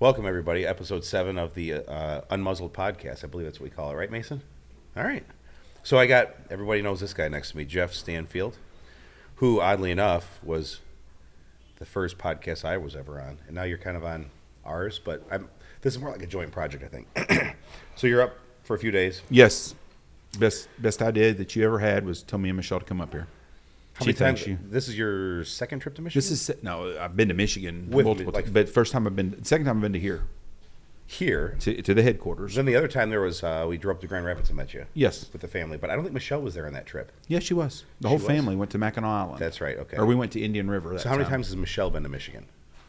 Welcome, everybody. Episode 7 of the Unmuzzled podcast. I believe that's what we call it, right, Mason? All right. So everybody knows this guy next to me, Jeff Stanfield, who, oddly enough, was the first podcast I was ever on. And now you're kind of on ours, but this is more like a joint project, I think. So you're up for a few days. Yes. Best idea that you ever had was tell me and Michelle to come up here. How many times? This is your second trip to Michigan? No, I've been to Michigan With multiple me, times, but second time I've been to here. Here? To the headquarters. Then the other time there was, we drove up to Grand Rapids and met you. Yes. With the family. But I don't think Michelle was there on that trip. Yes, she was. The whole family went to Mackinac Island. That's right, okay. Or we went to Indian River So how many times has Michelle been to Michigan?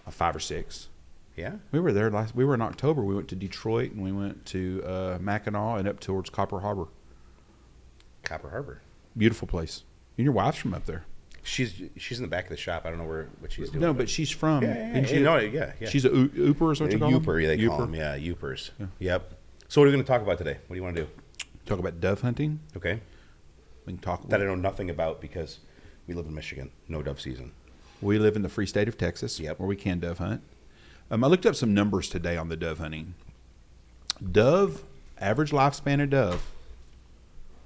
5 or 6. Yeah? We were there we were in October. We went to Detroit and we went to Mackinac and up towards Copper Harbor. Copper Harbor. Beautiful place. And your wife's from up there. She's in the back of the shop. I don't know what she's doing. No, but she's from. Yeah. She's a Ooper, is what you call them? Youper, they call them. Yeah, Youpers. Yeah. Yep. So what are we going to talk about today? What do you want to do? Talk about dove hunting. Okay. We can talk about that I know nothing about because we live in Michigan. No dove season. We live in the free state of Texas, where we can dove hunt. I looked up some numbers today on the dove hunting. Average lifespan of dove.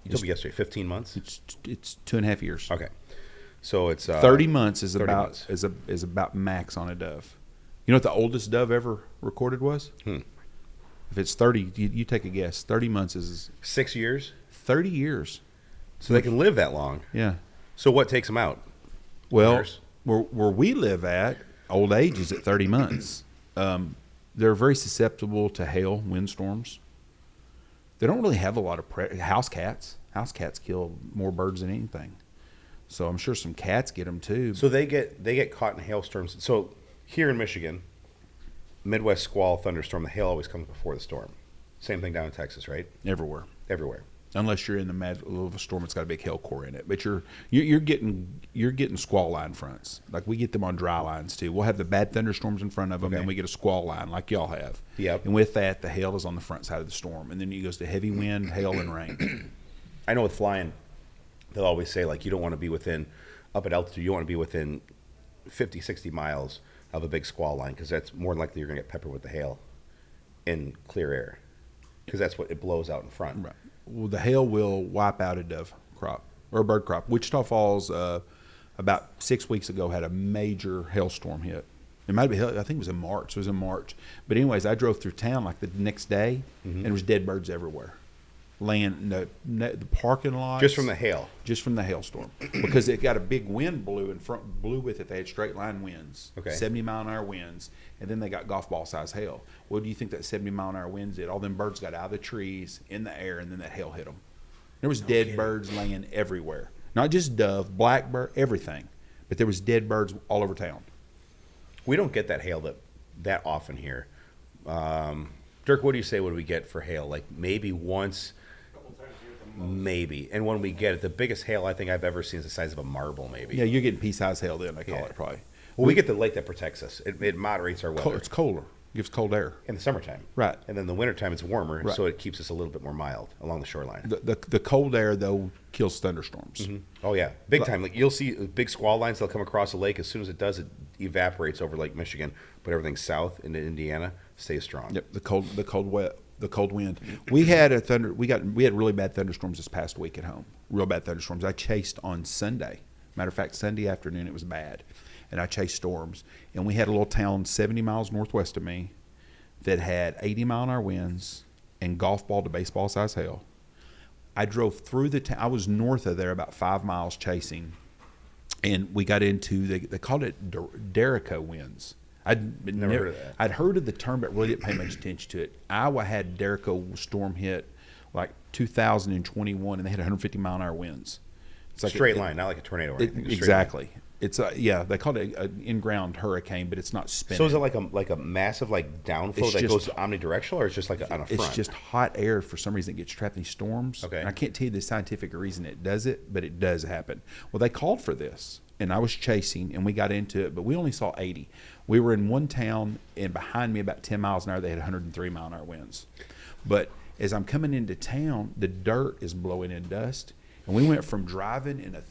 You told me yesterday, 15 months? It's 2.5 years. Okay. So it's 30 months is 30 about months. is about max on a dove. You know what the oldest dove ever recorded was? If it's 30, you take a guess. 30 months is 6 years. 30 years. So they can live that long. Yeah. So what takes them out? Well, where we live at, old age is at 30 months. They're very susceptible to hail, windstorms. They don't really have a lot of house cats. House cats kill more birds than anything. So I'm sure some cats get them too. So they get caught in hailstorms. So here in Michigan, Midwest squall, thunderstorm, the hail always comes before the storm. Same thing down in Texas, right? Everywhere. Unless you're in the middle of a storm, it's got a big hail core in it. But you're getting squall line fronts. Like we get them on dry lines too. We'll have the bad thunderstorms in front of them, and we get a squall line like y'all have. Yep. And with that, the hail is on the front side of the storm, and then it goes to heavy wind, hail, and rain. I know with flying, they'll always say like you don't want to be up at altitude. You don't want to be within 50, 60 miles of a big squall line because that's more likely you're going to get peppered with the hail in clear air because that's what it blows out in front. Right. Well, the hail will wipe out a dove crop or a bird crop. Wichita Falls, about 6 weeks ago, had a major hailstorm hit. It might be, I think it was in March. But anyways, I drove through town like the next day, and there was dead birds everywhere. Laying in the parking lot. Just from the hail? Just from the hailstorm. Because it got a big wind blew with it. They had straight line winds, 70-mile-an-hour winds, and then they got golf ball size hail. What do you think that 70-mile-an-hour winds did? All them birds got out of the trees, in the air, and then that hail hit them. There was dead birds laying everywhere. Not just dove, blackbird, everything. But there was dead birds all over town. We don't get that hail that often here. Dirk, what do you say when we get for hail? Like maybe once... Maybe. And when we get it, the biggest hail I think I've ever seen is the size of a marble, maybe. Yeah, you're getting pea-sized hail then, I call it probably. Well, we get the lake that protects us. It moderates our weather. It's colder. Gives cold air. In the summertime. Right. And then the wintertime it's warmer, so it keeps us a little bit more mild along the shoreline. The cold air, though, kills thunderstorms. Mm-hmm. Oh, yeah. Big time. Like you'll see big squall lines. They'll come across the lake. As soon as it does, it evaporates over Lake Michigan. But everything south into Indiana stays strong. Yep. The cold wind. We had really bad thunderstorms this past week at home. Real bad thunderstorms. I chased on Sunday. Matter of fact, Sunday afternoon it was bad, and I chased storms. And we had a little town 70 miles northwest of me that had 80-mile-an-hour winds and golf ball to baseball size hail. I drove through the town. I was north of there about 5 miles chasing, and we got into they called it Derico winds. I'd never heard of that. I'd heard of the term, but really didn't pay much attention to it. Iowa had Derico storm hit like 2021, and they had 150-mile-an-hour winds. It's like straight line, not like a tornado or anything. Exactly. It's they call it an in-ground hurricane, but it's not spinning. So is it like a massive downflow that goes omnidirectional, or it's just like on a front? It's just hot air for some reason that gets trapped in these storms. Okay. And I can't tell you the scientific reason it does it, but it does happen. Well, they called for this, and I was chasing, and we got into it, but we only saw 80. We were in one town, and behind me about 10 miles an hour, they had 103-mile-an-hour winds. But as I'm coming into town, the dirt is blowing in dust, and we went from driving in a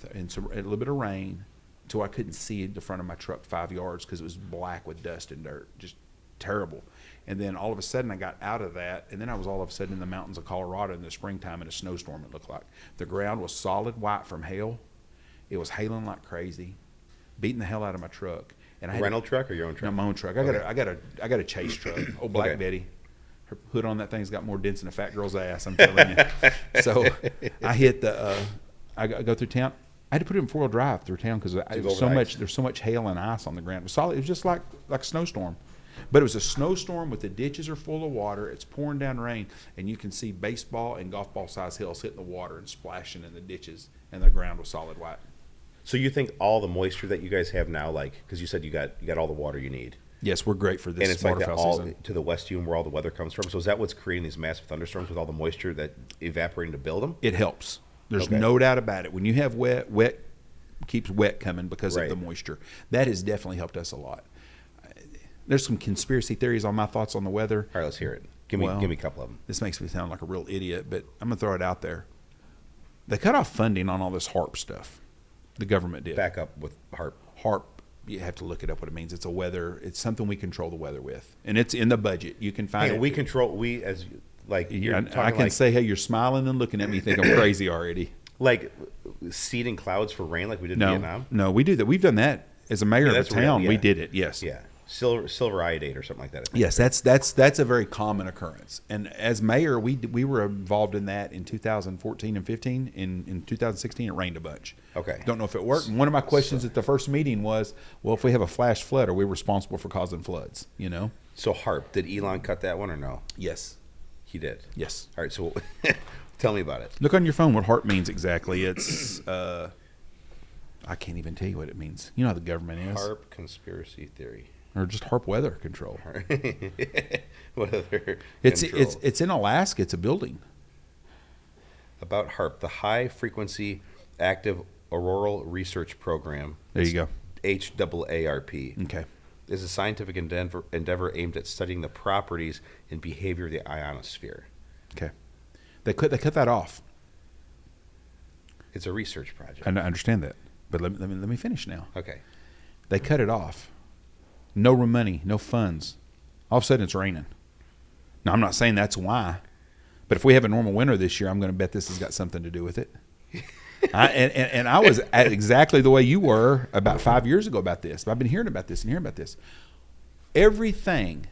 little bit of rain till I couldn't see the front of my truck 5 yards because it was black with dust and dirt. Just terrible. And then all of a sudden I got out of that, and then I was all of a sudden in the mountains of Colorado in the springtime in a snowstorm, it looked like. The ground was solid white from hail. It was hailing like crazy, beating the hell out of my truck. And I had rental truck or your own truck? No, my own truck. I got a Chase truck, old Black Betty. Her hood on that thing's got more dents than a fat girl's ass, I'm telling you. So I hit I go through town. I had to put it in 4-wheel drive through town because there's so much hail and ice on the ground. It was solid. It was just like a snowstorm. But it was a snowstorm with the ditches are full of water. It's pouring down rain, and you can see baseball and golf ball size hills hitting the water and splashing in the ditches, and the ground was solid white. So you think all the moisture that you guys have now, like, because you said you got all the water you need. Yes, we're great for this. And it's like that all season. to the west of you, where all the weather comes from. So is that what's creating these massive thunderstorms with all the moisture that evaporating to build them? It helps. There's no doubt about it. When you have wet keeps wet coming because of the moisture. That has definitely helped us a lot. There's some conspiracy theories on my thoughts on the weather. All right, let's hear it. Give me a couple of them. This makes me sound like a real idiot, but I'm going to throw it out there. They cut off funding on all this HARP stuff. The government did. Back up with HARP. HARP, you have to look it up what it means. It's something we control the weather with. And it's in the budget. You can find it. I can say, hey, you're smiling and looking at me, you think I'm crazy already. Like seeding clouds for rain like we did in Vietnam? No, we do that. We've done that as a mayor of a town. Real, we did it, yes. Yeah. Silver iodate or something like that. I think. Yes, that's a very common occurrence. And as mayor, we were involved in that in 2014 and 15. In 2016, it rained a bunch. Okay. Don't know if it worked. And one of my questions at the first meeting was, well, if we have a flash flood, are we responsible for causing floods? You know. So HARP, did Elon cut that one or no? Yes. He did. Yes. All right. So tell me about it. Look on your phone what HARP means exactly. It's I can't even tell you what it means. You know how the government is. HARP conspiracy theory. Or just HARP weather control. Weather it's control. It's in Alaska. It's a building. About HARP, the High Frequency Active Auroral Research Program. There you go. HAARP. Okay. Is a scientific endeavor aimed at studying the properties and behavior of the ionosphere. Okay. They cut that off. It's a research project. I understand that, but let me finish now. Okay. They cut it off. No money, no funds. All of a sudden, it's raining. Now, I'm not saying that's why, but if we have a normal winter this year, I'm going to bet this has got something to do with it. And I was exactly the way you were about 5 years ago about this. But I've been hearing about this and hearing about this. Everything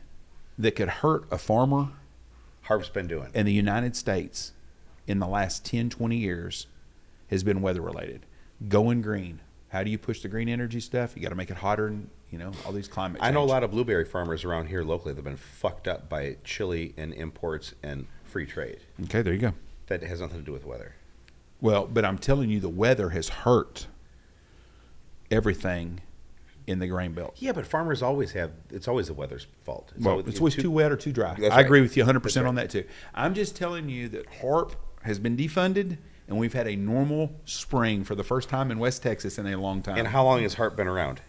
that could hurt a farmer, HARP's been doing in the United States in the last 10, 20 years has been weather related. Going green. How do you push the green energy stuff? You got to make it hotter and, all these climate change. I know a lot of blueberry farmers around here locally that have been fucked up by chili and imports and free trade. Okay, there you go. That has nothing to do with weather. Well, but I'm telling you, the weather has hurt everything in the grain belt. Yeah, but farmers it's always the weather's fault. It's always too wet or too dry. I agree with you 100% on that too. I'm just telling you that HARP has been defunded, and we've had a normal spring for the first time in West Texas in a long time. And how long has HARP been around?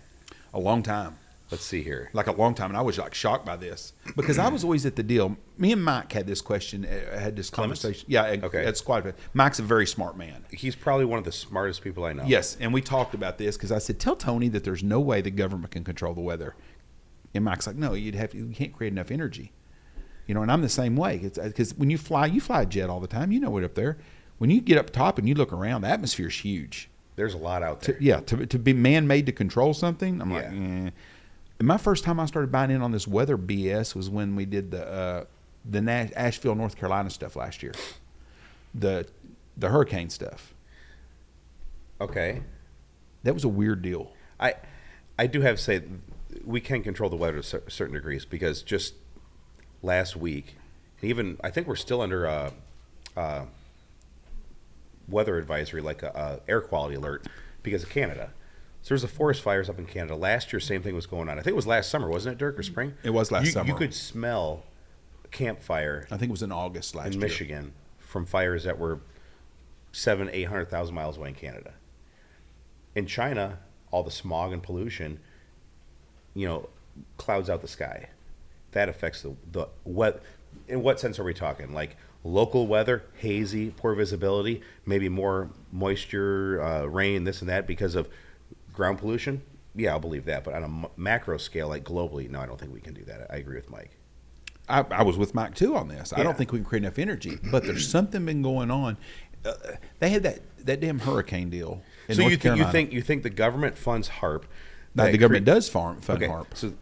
A long time. Let's see here. Like a long time, and I was shocked by this because I was always at the deal. Me and Mike had this question, had this conversation. Yeah, okay. At Squad. Mike's a very smart man. He's probably one of the smartest people I know. Yes, and we talked about this because I said, tell Tony that there's no way the government can control the weather. And Mike's like, no, you can't create enough energy. And I'm the same way. Because when you fly a jet all the time. You know it up there. When you get up top and you look around, the atmosphere's huge. There's a lot out there. To be man-made to control something, I'm like, And my first time I started buying in on this weather BS was when we did the Asheville, North Carolina stuff last year. The hurricane stuff. Okay. That was a weird deal. I do have to say, we can control the weather to certain degrees because just last week, even I think we're still under weather advisory, like a air quality alert because of Canada. So there's a forest fires up in Canada. Last year, same thing was going on. I think it was last summer, wasn't it, Dirk, or spring? It was last summer. You could smell a campfire. I think it was in August last year. In Michigan from fires that were 800,000 miles away in Canada. In China, all the smog and pollution, clouds out the sky. That affects the what? In what sense are we talking? Like local weather, hazy, poor visibility, maybe more moisture, rain, this and that because of ground pollution? yeah, I'll believe that. But on a macro scale, like globally, no, I don't think we can do that. I agree with Mike. I was with Mike too on this. I don't think we can create enough energy, but there's something been going on. They had that damn hurricane deal. In North Carolina. You think the government funds HARP? No, the government does fund okay, HARP. So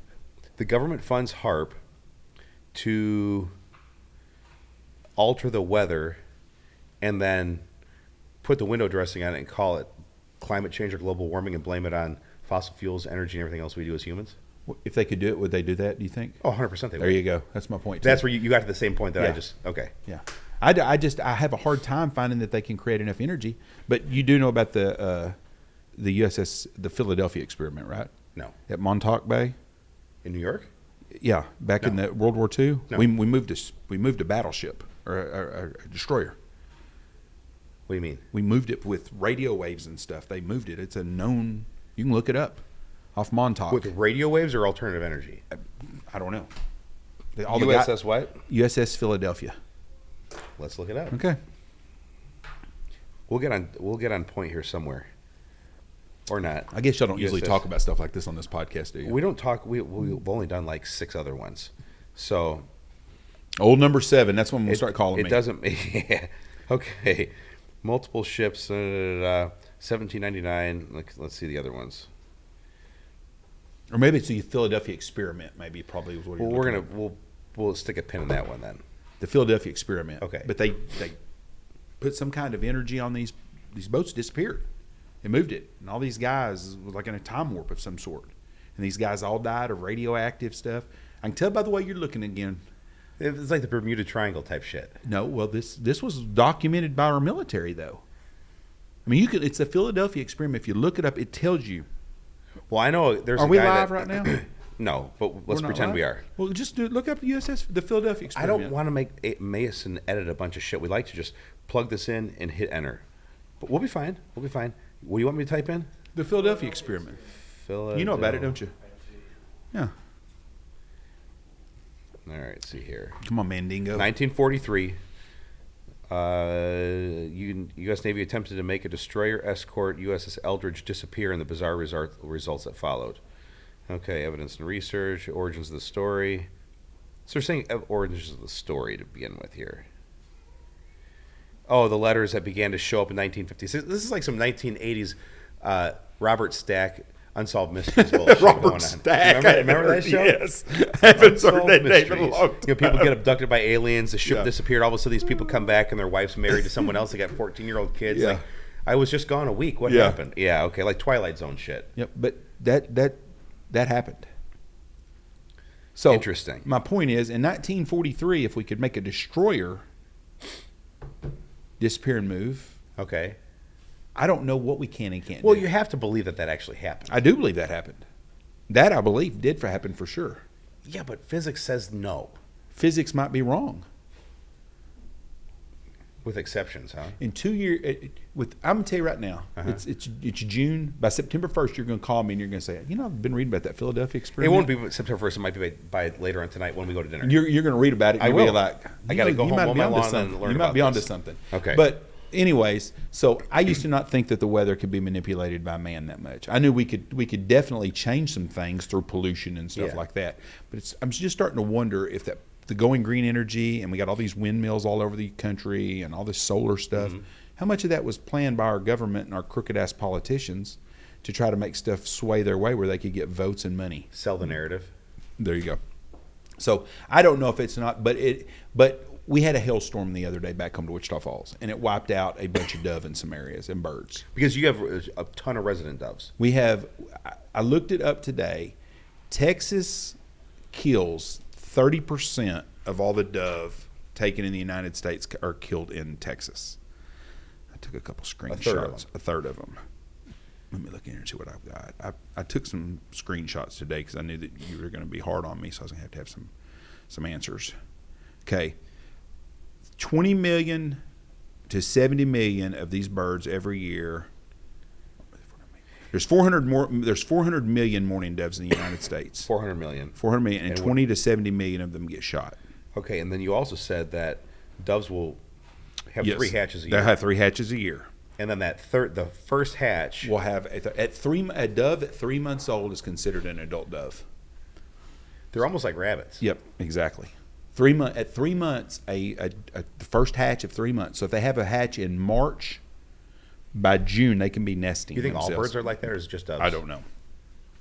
the government funds HARP to alter the weather, and then put the window dressing on it and call it climate change or global warming and blame it on fossil fuels, energy, and everything else we do as humans. If they could do it, would they do that, do you think? Oh, 100% they would. There you go. That's my point, too. That's where you got to the same point that I just, okay. Yeah. I have a hard time finding that they can create enough energy. But you do know about the USS, the Philadelphia experiment, right? No. At Montauk Bay? In New York? Yeah. Back in the World War II? No. We moved a battleship, or a destroyer. What do you mean? We moved it with radio waves and stuff. They moved it. It's a known, you can look it up, off Montauk. With radio waves or alternative energy? I don't know. USS what? USS Philadelphia. Let's look it up. Okay. We'll get on point here somewhere. Or not. I guess y'all don't usually USS talk about stuff like this on this podcast, do you? We don't talk. We've only done like 6 other ones. So. Old number 7. That's when we'll start calling me. It doesn't. Yeah. Okay. Multiple ships. 1799. Let's see the other ones. Or maybe it's the Philadelphia experiment. Maybe probably was what you're looking at. We'll stick a pin in that one then. The Philadelphia experiment. Okay. But they put some kind of energy on these boats. Disappeared. They moved it, and all these guys was like in a time warp of some sort. And these guys all died of radioactive stuff. I can tell by the way you're looking again. It's like the Bermuda Triangle type shit. No, well, this was documented by our military, though. I mean, it's a Philadelphia experiment. If you look it up, it tells you. Well, I know there's. Are we live right now? No, but let's pretend live? we are. Well, just look up the Philadelphia experiment. I don't want to make Mason edit a bunch of shit. We like to just plug this in and hit enter. But we'll be fine. We'll be fine. What do you want me to type in? The Philadelphia experiment. You know about it, don't you? Yeah. All right, see here. Come on, Mandingo. 1943. U.S. Navy attempted to make a destroyer escort USS Eldridge disappear in the bizarre results that followed. Okay, evidence and research, origins of the story. So they're saying origins of the story to begin with here. Oh, the letters that began to show up in 1956. This is like some 1980s Robert Stack Unsolved Mysteries bullshit going on. Robert Stack. Remember that show? Yes. I haven't heard that name in a long time. People get abducted by aliens. The ship disappeared. All of a sudden, these people come back and their wife's married to someone else. They got 14-year-old kids. Yeah. Like, I was just gone a week. What happened? Yeah, okay, like Twilight Zone shit. Yep, but that happened. So interesting. My point is, in 1943, if we could make a destroyer disappear and move, okay, I don't know what we can and can't do. Well, you have to believe that actually happened. I do believe that happened. That I believe did happen for sure. Yeah, but physics says no. Physics might be wrong. With exceptions, huh? In 2 years, I'm gonna tell you right now, it's June. By September 1st, you're gonna call me and you're gonna say, I've been reading about that Philadelphia experiment. It won't be September 1st. It might be by later on tonight when we go to dinner. You're gonna read about it. And I will. Be like, I got to go home on my lawn and learn about this. You might be onto something. Okay. But anyways, so I used to not think that the weather could be manipulated by man that much. I knew we could definitely change some things through pollution and stuff like that. But I'm just starting to wonder if the going green energy, and we got all these windmills all over the country and all this solar stuff, how much of that was planned by our government and our crooked ass politicians to try to make stuff sway their way where they could get votes and money? Sell the narrative. There you go. So I don't know if it's not, but we had a hailstorm the other day back home to Wichita Falls, and it wiped out a bunch of dove in some areas and birds. Because you have a ton of resident doves. We have, I looked it up today, Texas kills 30% of all the dove taken in the United States are killed in Texas. I took a couple screenshots. A third of them. Let me look in here and see what I've got. I took some screenshots today because I knew that you were going to be hard on me, so I was going to have some answers. Okay. 20 million to 70 million of these birds every year. There's 400 million mourning doves in the United States. 400 million. 400 million, and 20 to 70 million of them get shot. Okay, and then you also said that doves will have 3 hatches a year. They'll have 3 hatches a year. And then the first hatch. will have a dove at 3 months old is considered an adult dove. They're almost like rabbits. Yep, exactly. At 3 months, the first hatch of 3 months. So if they have a hatch in March, by June they can be nesting. You think themselves. all birds are like that, or is it just doves? I don't know.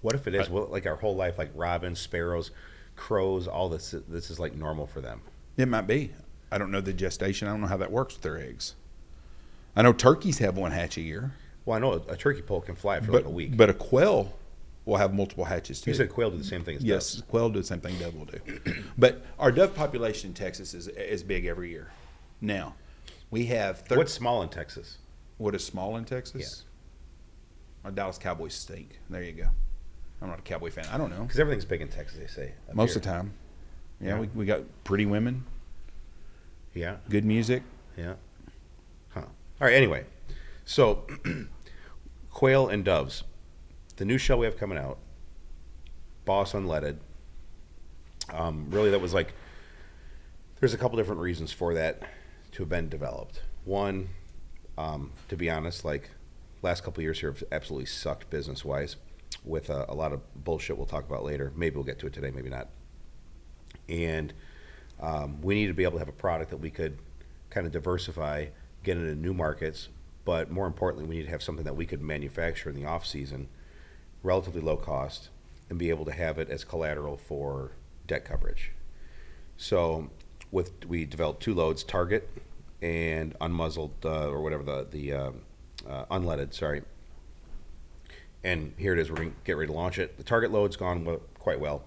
What if it is? Well, like our whole life, like robins, sparrows, crows, all this is like normal for them. It might be. I don't know the gestation. I don't know how that works with their eggs. I know turkeys have one hatch a year. Well, I know a turkey poult can fly for like a week. But a quail will have multiple hatches too. You said quail do the same thing as yes, doves. quail do the same thing dove will do. But our dove population in Texas is big every year. Now, we have... What's small in Texas? What is small in Texas? Yeah. Our Dallas Cowboys stink. There you go. I'm not a Cowboy fan. I don't know. Because everything's big in Texas, they say. Most of the time. Yeah, Yeah. we got pretty women, Yeah. good music. Yeah. Huh. All right, anyway. So, quail and doves. The new show we have coming out, Boss Unleaded. Really, that was like... There's a couple different reasons for that to have been developed. One, to be honest, like, last couple of years here have absolutely sucked business-wise with a lot of bullshit we'll talk about later. Maybe we'll get to it today, maybe not. And we need to be able to have a product that we could kind of diversify, get into new markets, but more importantly, we need to have something that we could manufacture in the off-season, relatively low cost, and be able to have it as collateral for debt coverage. So we developed 2 loads, Target and Unmuzzled, or whatever the Unleaded, sorry. And here it is. We're going to get ready to launch it. The Target load's gone quite well.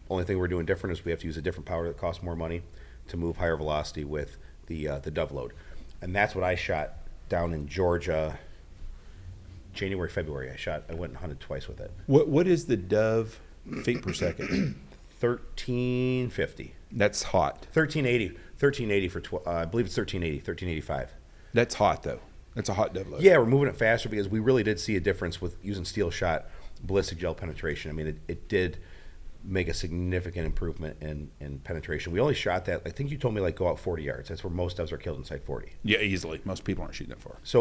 Only thing we're doing different is we have to use a different powder that costs more money to move higher velocity with the dove load. And that's what I shot down in Georgia, January, February. I went and hunted twice with it. What is the dove feet per second? 1350. That's hot. 1380 for I believe it's 1385. That's hot though. That's a hot dove load. Yeah, we're moving it faster because we really did see a difference with using steel shot ballistic gel penetration. I mean, it did make a significant improvement in penetration. We only shot that, I think you told me, like, go out 40 yards. That's where most doves are killed inside 40. Yeah, easily. Most people aren't shooting that far. So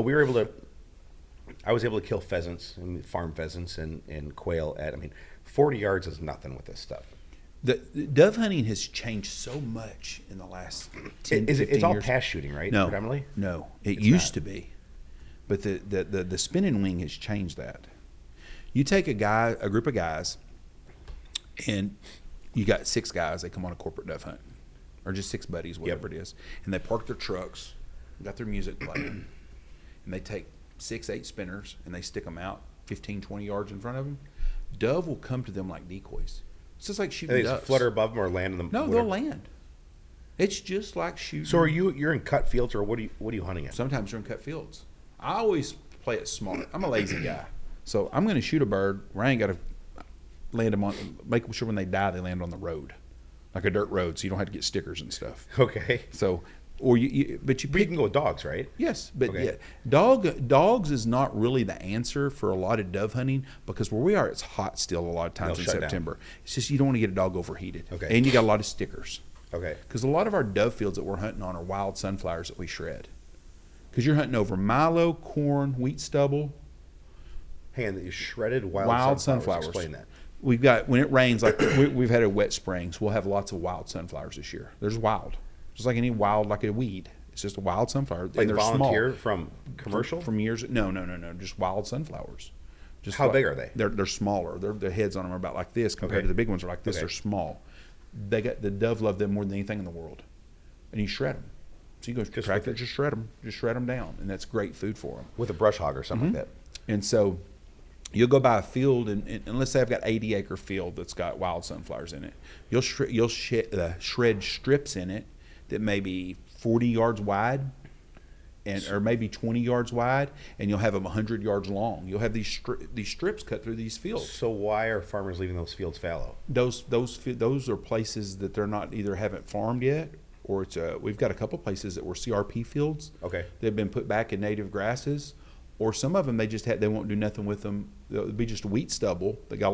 I was able to kill pheasants, farm pheasants and quail at, 40 yards is nothing with this stuff. The dove hunting has changed so much in the last 10, 15 years. It's all pass shooting, right? No, predominantly? no. It It's used not. to be. But the spinning wing has changed that. You take a group of guys, and you got 6 guys, they come on a corporate dove hunt, or just 6 buddies, whatever it is, and they park their trucks, got their music playing, and they take 6, 8 spinners, and they stick them out 15, 20 yards in front of them. Dove will come to them like decoys. It's just like shooting They doves. just flutter above them or land in them? No, they'll land. It's just like shooting. So you're in cut fields, or what are you hunting at? Sometimes they're in cut fields. I always play it smart. I'm a lazy guy. So I'm going to shoot a bird where I ain't got to land them on, make sure when they die, they land on the road, like a dirt road, so you don't have to get stickers and stuff. Okay. So, or but you But you can go with dogs, right? Yes, but Okay. yeah, dogs is not really the answer for a lot of dove hunting because where we are, it's hot still a lot of times They'll in shut down. September. It's just you don't want to get a dog overheated. Okay. And you got a lot of stickers. Okay. Because a lot of our dove fields that we're hunting on are wild sunflowers that we shred. Because you're hunting over milo, corn, wheat stubble, Hang on, you shredded wild sunflowers. Explain that. We've got, when it rains, like we've had a wet spring, so we'll have lots of wild sunflowers this year. There's wild. Just like any wild, like a weed. It's just a wild sunflower. Like and they're volunteer small. from commercial? From years. No. Just wild sunflowers. Just How big are they? They're smaller. The heads on them are about like this compared Okay. to the big ones are like this. Okay. They're small. The dove love them more than anything in the world. And you shred them. So you go Just tractor, with just shred them. Just shred them down. And that's great food for them. With a brush hog or something like that. And so you'll go by a field, and let's say I've got 80-acre field that's got wild sunflowers in it. You'll shred strips in it that may be 40 yards wide, or maybe 20 yards wide, and you'll have them 100 yards long. You'll have these strips cut through these fields. So why are farmers leaving those fields fallow? Those are places that they're not either haven't farmed yet, or we've got a couple places that were CRP fields. Okay. They've been put back in native grasses, or some of them they won't do nothing with them. It'll be just wheat stubble. They got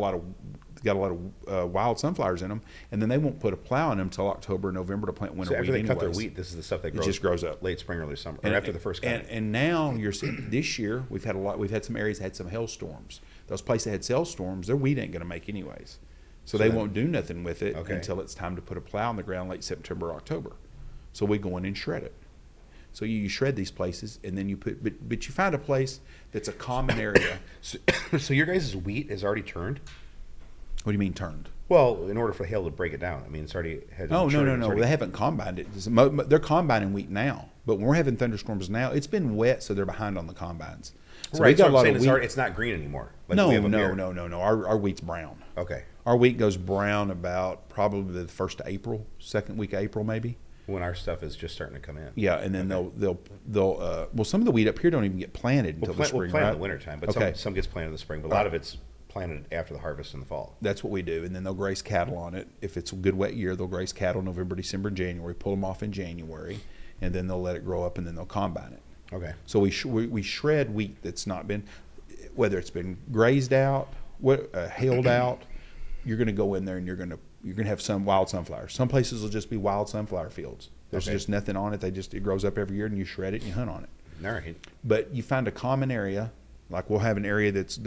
got a lot of wild sunflowers in them, and then they won't put a plow in them until October, November to plant winter So after wheat. they cut their wheat, this is the stuff that grows. It just grows up late spring, early summer, or after the first cutting. And now you're seeing this year we've had some areas that had some hailstorms. Those places that had hailstorms, their wheat ain't going to make anyways, so they won't do nothing with it until it's time to put a plow in the ground late September, October. So we go in and shred it. So you shred these places, and then you put, but you find a place that's a common area. So your guys' wheat is already turned? What do you mean turned? Well, in order for the hail to break it down, I mean, it's already had. Oh, no. They haven't combined it. They're combining wheat now, but when we're having thunderstorms now, it's been wet, so they're behind on the combines. So right, we got so a lot of wheat. It's not green anymore. Like No. we have up here. No. Our wheat's brown. Okay. Our wheat goes brown about probably the 1st of April, second week of April maybe. When our stuff is just starting to come in. Yeah, and then they'll well, some of the wheat up here don't even get planted until the spring. We'll plant right? in the wintertime, but some gets planted in the spring, but a lot of it's planted after the harvest in the fall. That's what we do, and then they'll graze cattle on it. If it's a good wet year, they'll graze cattle November, December, January, pull them off in January, and then they'll let it grow up, and then they'll combine it. Okay. So we shred wheat that's not been, whether it's been grazed out, hailed out. You're going to go in there and you're going to have some wild sunflowers. Some places will just be wild sunflower fields. There's just nothing on it. It grows up every year, and you shred it and you hunt on it. All right. But you find a common area, like we'll have an area that's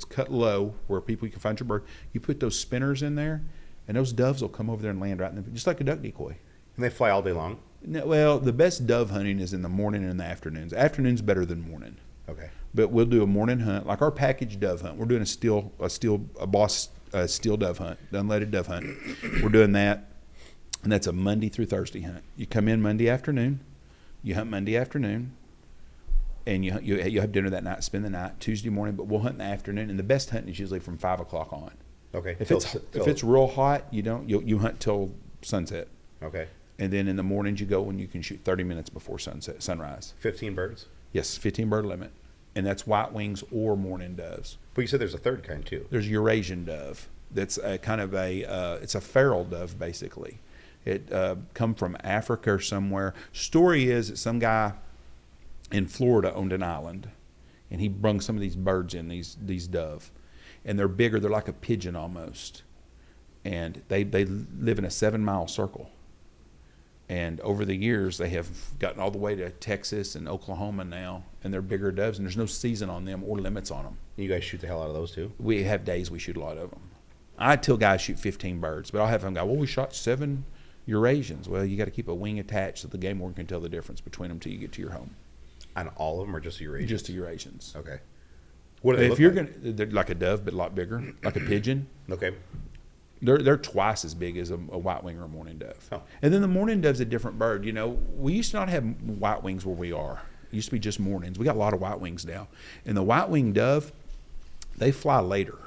cut low where you can find your bird. You put those spinners in there, and those doves will come over there and land right in the, just like a duck decoy. And they fly all day long? No, well, the best dove hunting is in the morning and in the afternoons. Afternoon's better than morning. Okay. But we'll do a morning hunt, like our package dove hunt. We're doing a boss steel dove hunt, unleaded dove hunt. We're doing that, and that's a Monday through Thursday hunt. You come in Monday afternoon, you hunt Monday afternoon, and you have dinner that night, spend the night Tuesday morning. But we'll hunt in the afternoon, and the best hunting is usually from 5 o'clock on. Okay. If it's real hot, you hunt till sunset. Okay. And then in the mornings you go and you can shoot 30 minutes before sunrise. 15 birds? Yes, 15 bird limit. And that's white wings or mourning doves. But you said there's a third kind too. There's Eurasian dove. That's it's a feral dove basically. It come from Africa or somewhere. Story is that some guy in Florida owned an island, and he brung some of these birds in, these dove, and they're bigger. They're like a pigeon almost, and they live in a 7-mile circle. And over the years, they have gotten all the way to Texas and Oklahoma now, and they're bigger doves, and there's no season on them or limits on them. You guys shoot the hell out of those too? We have days we shoot a lot of them. I tell guys shoot 15 birds, but I'll have them go, well, we shot 7 Eurasians. Well, you got to keep a wing attached so the game warden can tell the difference between them until you get to your home. On all of them, or just the Eurasians? Just the Eurasians. Okay. What do they if look you're like? they're like a dove, but a lot bigger, like a pigeon. Okay. They're twice as big as a white wing or a mourning dove. Oh. And then the mourning dove's a different bird. You know, we used to not have white wings where we are. It used to be just mournings. We got a lot of white wings now. And the white winged dove, they fly later.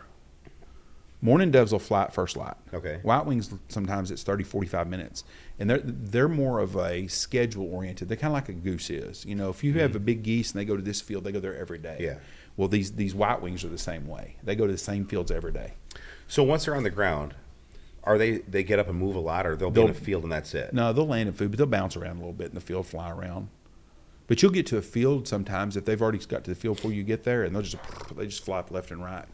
Mourning doves will fly at first light. Okay. White wings, sometimes it's 30, 45 minutes. And they're more of a schedule oriented. They're kind of like a goose is. You know, if you have a big geese and they go to this field, they go there every day. Yeah. Well, these white wings are the same way. They go to the same fields every day. So once they're on the ground, they get up and move a lot, or they'll be in a field and that's it? No, they'll land in food, but they'll bounce around a little bit in the field, fly around. But you'll get to a field sometimes if they've already got to the field before you get there, and they just fly up left and right.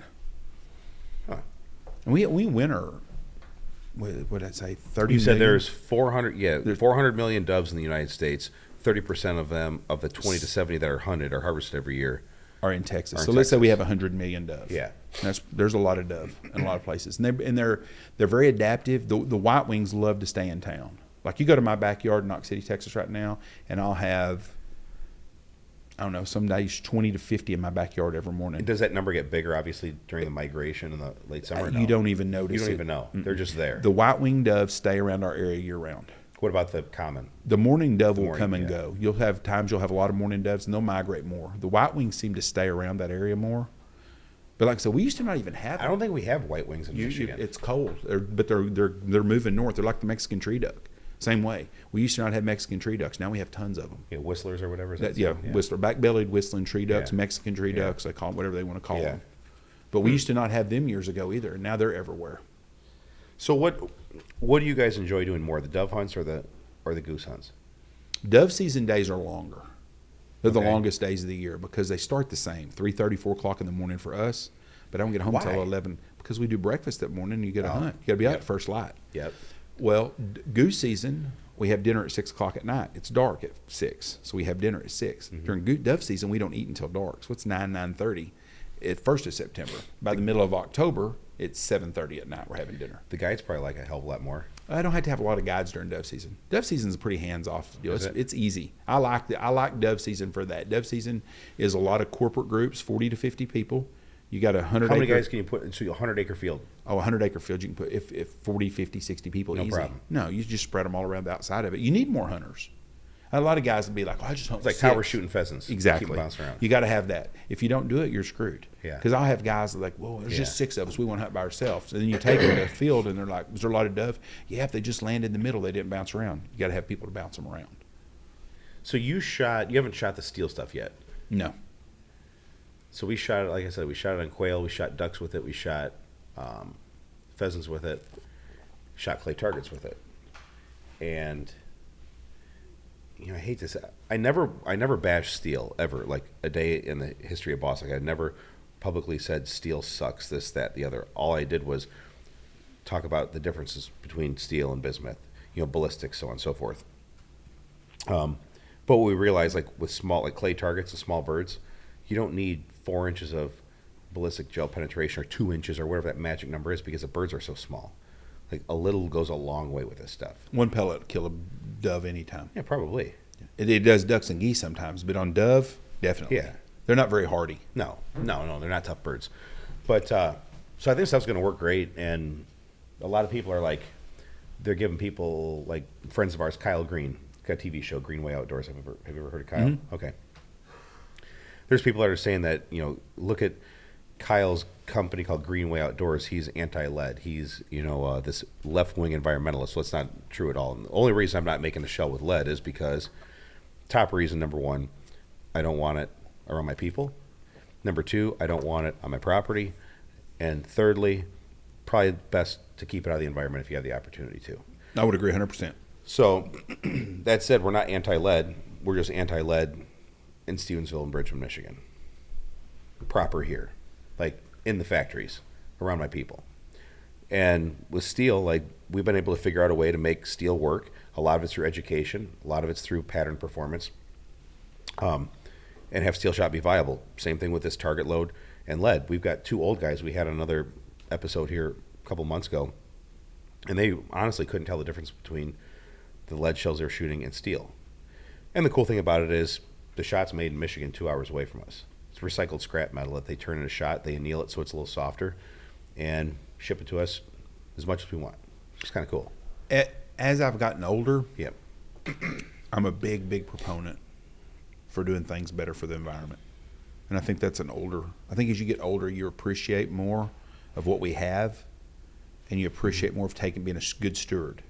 Huh. And we winter, what did I say, 30 You said million? there's 400 million doves in the United States. 30% of them, of the 20 to 70 that are hunted, are harvested every year. Are in Texas. So let's say we have 100 million doves. Yeah. There's a lot of dove in a lot of places. And they're very adaptive. The white wings love to stay in town. Like you go to my backyard in Knox City, Texas right now, and I'll have, I don't know, some days 20 to 50 in my backyard every morning. And does that number get bigger, obviously, during the migration in the late summer? You don't even notice You don't it. even know. They're just there. The white-winged doves stay around our area year-round. What about the common? The mourning dove will come and go. You'll have a lot of mourning doves, and they'll migrate more. The white wings seem to stay around that area more. But like I said, we used to not even have them. I don't think we have white wings in Michigan. It's cold, but they're moving north. They're like the Mexican tree duck. Same way. We used to not have Mexican tree ducks. Now we have tons of them. Yeah, whistlers or whatever. Whistler, back-bellied whistling tree ducks, Yeah. Mexican tree ducks. They call them whatever they want to call Yeah. them. But we used to not have them years ago either. Now they're everywhere. So what do you guys enjoy doing more, the dove hunts or the goose hunts? Dove season days are longer. They're the Okay. longest days of the year because they start the same, 3:30, 4 o'clock in the morning for us. But I don't get home until Why? 11 because we do breakfast that morning and you got to hunt. You got to be out at first light. Yep. Well, goose season, we have dinner at 6 o'clock at night. It's dark at 6, so we have dinner at 6. Mm-hmm. During dove season, we don't eat until dark, so it's 9:30 at 1st of September. By the middle of October, it's 7:30 at night. We're having dinner. The guides probably like a hell of a lot more. I don't have to have a lot of guides during dove season. Dove season is a pretty hands-off deal. Is it? It's easy. I like dove season for that. Dove season is a lot of corporate groups, 40 to 50 people. You got 100 How many guys can you put into a 100-acre field? Oh, a 100-acre field you can put if 40, 50, 60 people No easy. problem. No, you just spread them all around the outside of it. You need more hunters. A lot of guys would be like, I just hunt It's like with tower 6. shooting pheasants. Exactly. Keep them bouncing around. You got to have that. If you don't do it, you're screwed. Yeah. Because I'll have guys that are like, well, there's just 6 of us. We want to hunt by ourselves. And then you take them to a field, and they're like, is there a lot of dove? Yeah, if they just land in the middle, they didn't bounce around. You got to have people to bounce them around. So you haven't shot the steel stuff yet. No. So we shot it, like I said, we shot it on quail, we shot ducks with it, we shot pheasants with it, shot clay targets with it. And I hate this. I never bashed steel ever, like a day in the history of Boss. Like I never publicly said steel sucks, this, that, the other. All I did was talk about the differences between steel and bismuth, ballistics, so on and so forth. But what we realized, like with small, like clay targets and small birds, you don't need 4 inches of ballistic gel penetration or 2 inches or whatever that magic number is because the birds are so small. Like a little goes a long way with this stuff. One pellet will kill a dove anytime. Yeah, probably. It does ducks and geese sometimes, but on dove, definitely. Yeah. They're not very hardy. No, they're not tough birds. But so I think stuff's going to work great, and a lot of people are like, they're giving people like friends of ours, Kyle Green, got a TV show, Greenway Outdoors. Have you ever heard of Kyle? Mm-hmm. Okay. There's people that are saying that look at Kyle's company called Greenway Outdoors. He's anti-lead. He's this left-wing environmentalist. So it's not true at all. And the only reason I'm not making a shell with lead is because top reason number 1, I don't want it around my people. Number 2, I don't want it on my property. And thirdly, probably best to keep it out of the environment if you have the opportunity to. I would agree 100%. So that said, we're not anti-lead. We're just anti-lead in Stevensville and Bridgman, Michigan. Proper here. Like in the factories around my people. And with steel, like we've been able to figure out a way to make steel work. A lot of it's through education. A lot of it's through pattern performance. And have steel shot be viable. Same thing with this target load and lead. We've got 2 old guys. We had another episode here a couple months ago. And they honestly couldn't tell the difference between the lead shells they were shooting and steel. And the cool thing about it is the shot's made in Michigan 2 hours away from us. It's recycled scrap metal that they turn into shot. They anneal it so it's a little softer and ship it to us as much as we want. It's kind of cool. As I've gotten older, Yep. I'm a big proponent for doing things better for the environment. And I think that's I think as you get older, you appreciate more of what we have, and you appreciate more of being a good steward.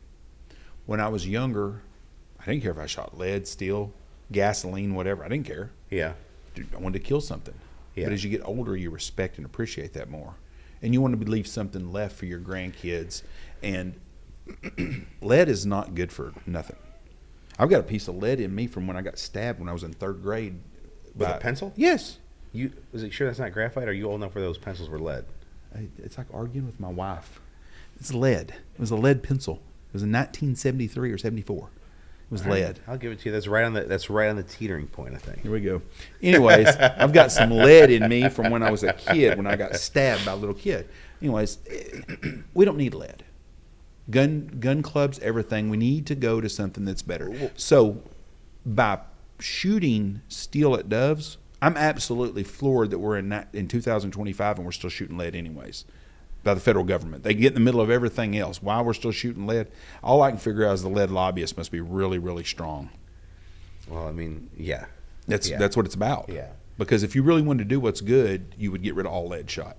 When I was younger, I didn't care if I shot lead, steel, gasoline, whatever. I didn't care. Yeah. Dude, I wanted to kill something. Yeah. But as you get older, you respect and appreciate that more. And you want to leave something left for your grandkids. And lead is not good for nothing. I've got a piece of lead in me from when I got stabbed when I was in 3rd grade. With a pencil? Yes. Was it sure that's not graphite? Are you old enough where those pencils were lead? It's like arguing with my wife. It's lead. It was a lead pencil. It was in 1973 or 74. It was lead. I'll give it to you. That's right on the teetering point, I think. Here we go. Anyways, I've got some lead in me from when I was a kid, when I got stabbed by a little kid. Anyways, we don't need lead. Gun clubs, everything. We need to go to something that's better. So by shooting steel at doves, I'm absolutely floored that we're in 2025 and we're still shooting lead anyways. By the federal government. They get in the middle of everything else. Why we're still shooting lead? All I can figure out is the lead lobbyists must be really, really strong. Well, I mean, yeah. That's what it's about. Yeah. Because if you really wanted to do what's good, you would get rid of all lead shot.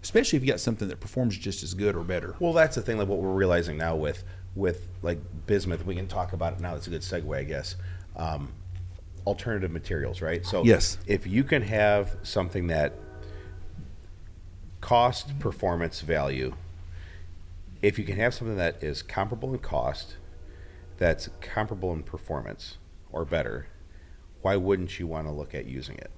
Especially if you got something that performs just as good or better. Well, that's the thing, like what we're realizing now with like bismuth. We can talk about it now. It's a good segue, I guess. Alternative materials, right? So yes, if you can have something that cost, performance, value, if you can have something that is comparable in cost, that's comparable in performance or better, why wouldn't you want to look at using it?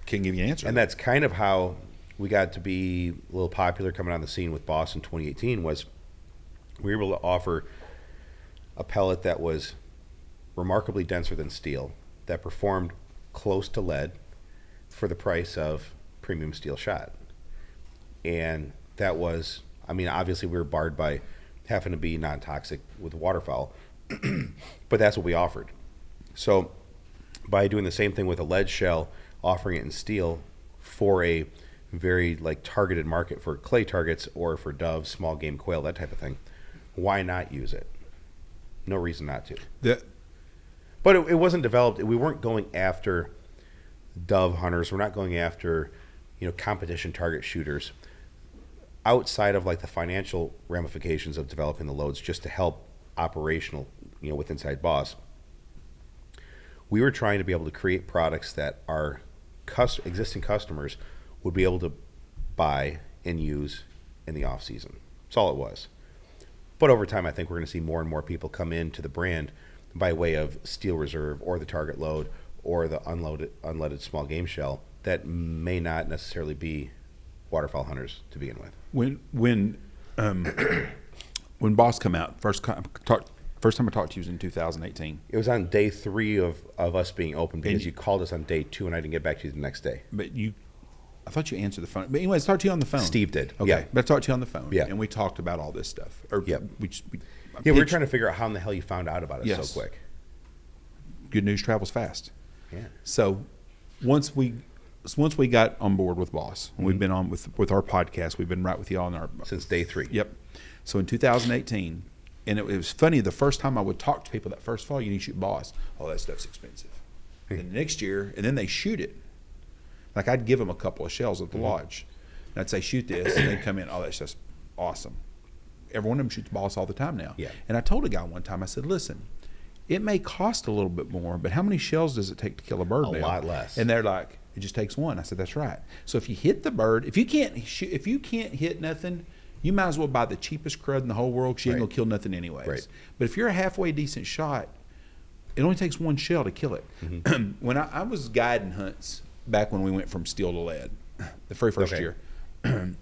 Can't give you an answer. And that's kind of how we got to be a little popular coming on the scene with Boss in 2018 was we were able to offer a pellet that was remarkably denser than steel, that performed close to lead for the price of premium steel shot. And that was, I mean, obviously we were barred by having to be non-toxic with waterfowl, but that's what we offered. So by doing the same thing with a lead shell, offering it in steel for a very like targeted market for clay targets or for doves, small game quail, that type of thing, why not use it? No reason not to. But it wasn't developed. We weren't going after dove hunters. We're not going after, competition target shooters. Outside of like the financial ramifications of developing the loads, just to help operational, with Inside Boss, we were trying to be able to create products that our existing customers would be able to buy and use in the off season. That's all it was. But over time, I think we're going to see more and more people come into the brand by way of Steel Reserve or the Target Load or the unleaded small game shell that may not necessarily be waterfowl hunters to begin with. When Boss come out, first time I talked to you was in 2018. It was on day 3 of us being open because you called us on day 2 and I didn't get back to you the next day. But I thought you answered the phone. But anyway, I talked to you on the phone. Steve did. Okay. Yeah. But I talked to you on the phone. Yeah. And we talked about all this stuff. We were trying to figure out how in the hell you found out about it so quick. Good news travels fast. Yeah. So once we got on board with Boss, and we've been on with our podcast, we've been right with you all in our since day 3. Yep. So in 2018, and it was funny, the first time I would talk to people that first fall, you need to shoot Boss. Oh, that stuff's expensive. And the next year, and then they shoot it. Like I'd give them a couple of shells at the lodge. And I'd say, shoot this. And they'd come in, oh, that's just awesome. Every one of them shoots Boss all the time now. Yeah. And I told a guy one time, I said, listen, it may cost a little bit more, but how many shells does it take to kill a bird now? A lot less. And they're like, it just takes one. I said, that's right. So if you hit the bird, if you can't hit nothing, you might as well buy the cheapest crud in the whole world because you ain't going to kill nothing anyways. Right. But if you're a halfway decent shot, it only takes one shell to kill it. Mm-hmm. When I was guiding hunts back when we went from steel to lead, the very first year, go ahead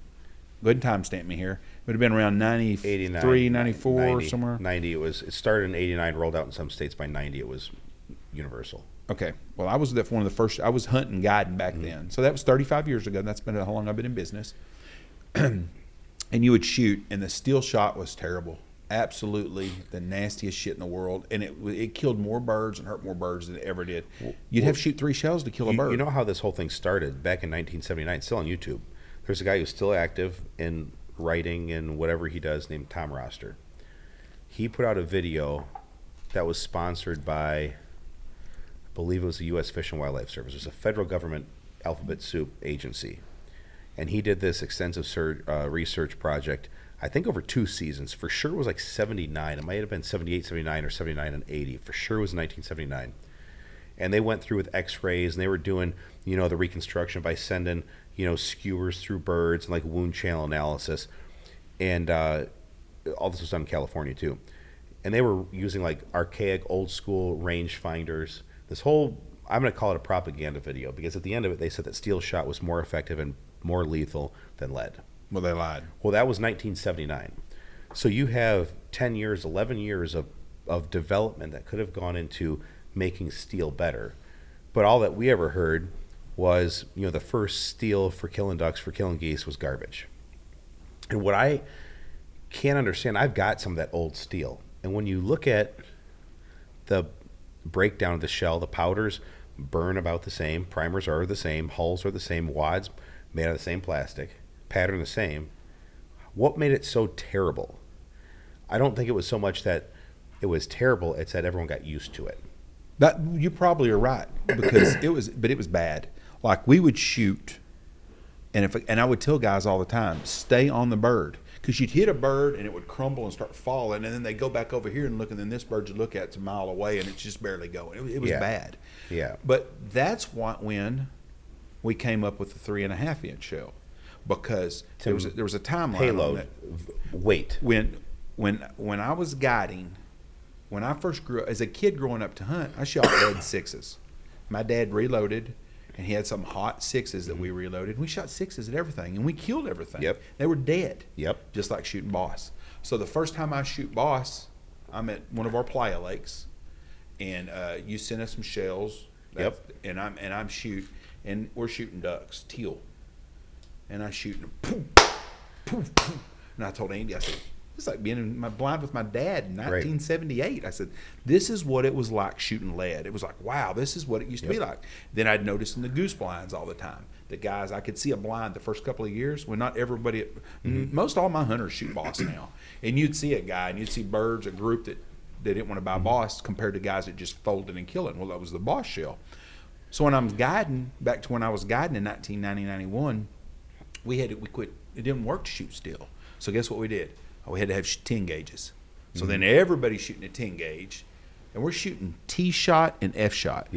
and timestamp me here. It would have been around 93, 94, 90, somewhere. 90, it started in 89, rolled out in some states. By 90, it was universal. Okay. Well, I was one of the first. I was hunting guiding back then. So that was 35 years ago. That's been how long I've been in business. And you would shoot, and the steel shot was terrible. Absolutely the nastiest shit in the world. And it killed more birds and hurt more birds than it ever did. You'd have to shoot 3 shells to kill a bird. You know how this whole thing started back in 1979, still on YouTube. There's a guy who's still active in writing and whatever he does named Tom Roster. He put out a video that was sponsored by, I believe it was the U.S. Fish and Wildlife Service. It was a federal government alphabet soup agency. And he did this extensive research project, I think over 2 seasons. For sure it was like 79. It might have been 78, 79, or 79 and 80. For sure it was 1979. And they went through with x-rays, and they were doing, the reconstruction by sending, skewers through birds and like wound channel analysis. And all this was done in California too. And they were using like archaic old school range finders. This whole, I'm going to call it a propaganda video, because at the end of it, they said that steel shot was more effective and more lethal than lead. Well, they lied. Well, that was 1979. So you have 10 years, 11 years of development that could have gone into making steel better. But all that we ever heard was, the first steel for killing ducks, for killing geese was garbage. And what I can't understand, I've got some of that old steel. And when you look at the breakdown of the shell, the powders burn about the same, primers are the same, hulls are the same, wads made out of the same plastic, pattern the same. What made it so terrible? I don't think it was so much that it was terrible, it's that everyone got used to it. That you probably are right, because it was bad. Like we would shoot, and I would tell guys all the time, stay on the bird, because you'd hit a bird and it would crumble and start falling, and then they go back over here and look, and then this bird you look at, it's a mile away and it's just barely going. It was bad. Yeah. But that's when we came up with the 3.5 inch shell, because there was a timeline payload on that. Weight. When I was guiding. When I first grew up, as a kid growing up to hunt, I shot lead 6s. My dad reloaded, and he had some hot 6s that we reloaded. We shot 6s at everything, and we killed everything. Yep. They were dead. Yep. Just like shooting boss. So the first time I shoot boss, I'm at one of our playa lakes, and you sent us some shells. Yep. And I'm and we're shooting ducks, teal, and I shooting them. Poof, poof, poof. And I told Andy, I said, it's like being in my blind with my dad in 1978. I said, this is what it was like shooting lead. It was like, wow, this is what it used to be like. Then I'd notice in the goose blinds all the time that guys, I could see a blind the first couple of years when not everybody, most all my hunters shoot boss now. And you'd see a guy and you'd see birds, a group that they didn't want to buy boss compared to guys that just folded and killing. Well, that was the boss shell. So when I was guiding, back to when I was guiding in 1990, 91, we quit. It didn't work to shoot still. So guess what we did? We had to have 10 gauges. So then everybody's shooting a 10 gauge, and we're shooting T shot and F shot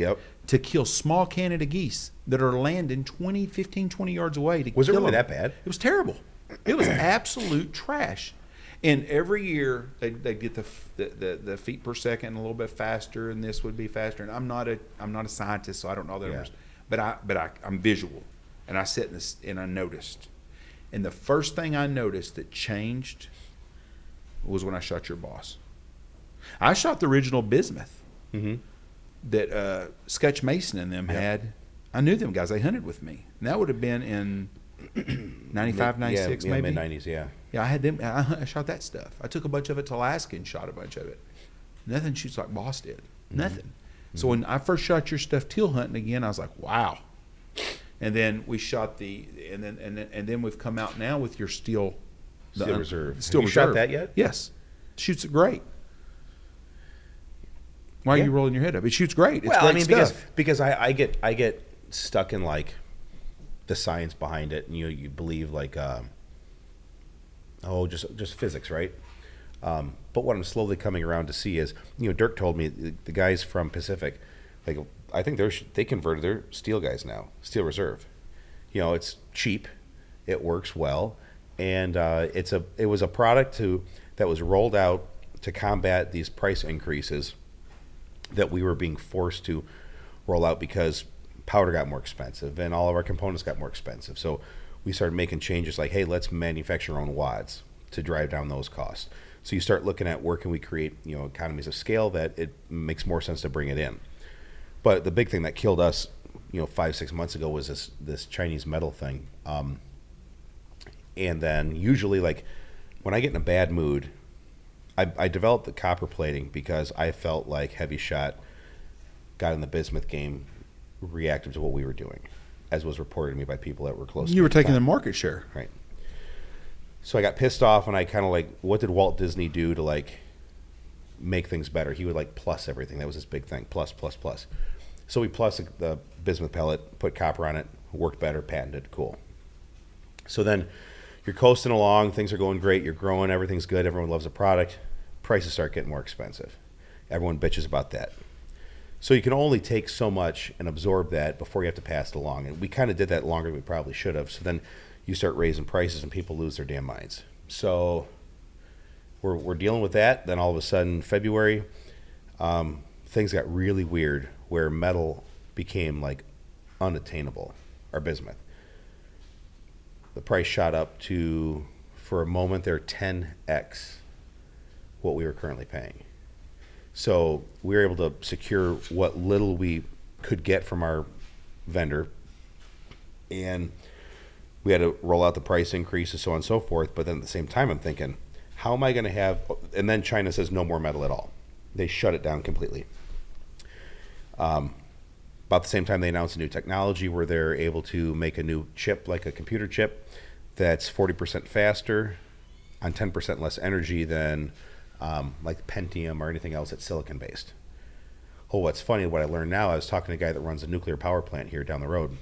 to kill small Canada geese that are landing 15, 20 yards away to Was it kill really them. that bad? It was terrible. It was absolute trash. And every year they'd get the feet per second a little bit faster, and this would be faster. And I'm not a scientist, so I don't know the numbers. But I'm visual, and I sat in this and I noticed. And the first thing I noticed that changed was when I shot your boss. I shot the original bismuth that Sketch Mason and them had. I knew them guys. They hunted with me. And that would have been in 95, 96 maybe. Mid-90s, yeah. Yeah, I had them. I shot that stuff. I took a bunch of it to Alaska and shot a bunch of it. Nothing shoots like Boss did. Nothing. So when I first shot your stuff teal hunting again, I was like, wow. And then we shot and then we've come out now with your Steel Reserve. Steel Have you Reserve. shot that yet? Yes. Shoots it great. Why are you rolling your head up? It shoots great. It's great stuff. because I get stuck in like the science behind it, and you believe like just physics, right? But what I'm slowly coming around to see is, Dirk told me the guys from Pacific, like I think they converted their steel guys now, Steel Reserve. It's cheap, it works well, and it was a product that was rolled out to combat these price increases that we were being forced to roll out because powder got more expensive and all of our components got more expensive. So we started making changes like, hey, let's manufacture our own wads to drive down those costs. So you start looking at where can we create, economies of scale that it makes more sense to bring it in. But the big thing that killed us, 5-6 months ago was this Chinese metal thing. And then usually, like, when I get in a bad mood, I developed the copper plating because I felt like Heavy Shot got in the bismuth game reactive to what we were doing, as was reported to me by people that were close to me. You were taking the market share. Right. So I got pissed off, and I kind of like, what did Walt Disney do to like make things better? He would like plus everything. That was his big thing. Plus, plus, plus. So we plus the bismuth pellet, put copper on it, worked better, patented, cool. So then you're coasting along, things are going great, you're growing, everything's good, everyone loves the product. Prices start getting more expensive. Everyone bitches about that. So you can only take so much and absorb that before you have to pass it along. And we kind of did that longer than we probably should have. So then you start raising prices and people lose their damn minds. So we're dealing with that. Then all of a sudden, February, things got really weird where metal became like unattainable, or bismuth. The price shot up to, for a moment there, 10x what we were currently paying. So we were able to secure what little we could get from our vendor, and we had to roll out the price increases, so on and so forth. But then at the same time, I'm thinking, how am I going to have, and then China says no more metal at all. They shut it down completely. About the same time, they announced a new technology where they're able to make a new chip, like a computer chip, that's 40% faster on 10% less energy than like Pentium or anything else that's silicon-based. Oh, what's funny, what I learned now, I was talking to a guy that runs a nuclear power plant here down the road,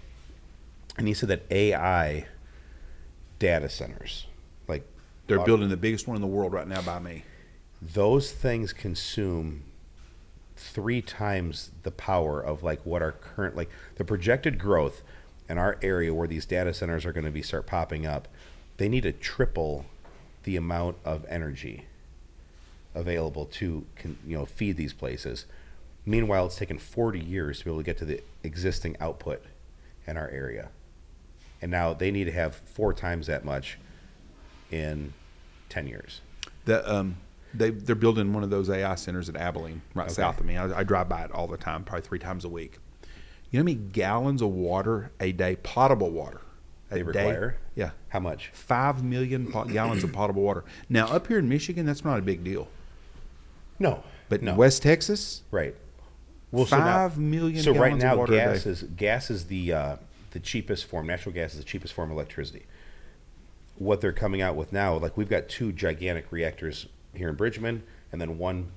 and he said that AI data centers, like they're building the biggest one in the world right now by me. Those things consume 3 times the power of like what our current, like the projected growth in our area where these data centers are going to start popping up. They need to triple the amount of energy available to feed these places. Meanwhile, it's taken 40 years to be able to get to the existing output in our area. And now they need to have 4 times that much in 10 years. They're building one of those AI centers at Abilene, right south of me. I drive by it all the time, probably 3 times a week. You know how many gallons of water a day, potable water, They require? Yeah. How much? 5 million gallons of potable water. Now, up here in Michigan, that's not a big deal. No. But no. in West Texas, Right. Well, 5 million so gallons right now, of water a day. gas is the cheapest form. Natural gas is the cheapest form of electricity. What they're coming out with now, like we've got 2 gigantic reactors here in Bridgman, and then one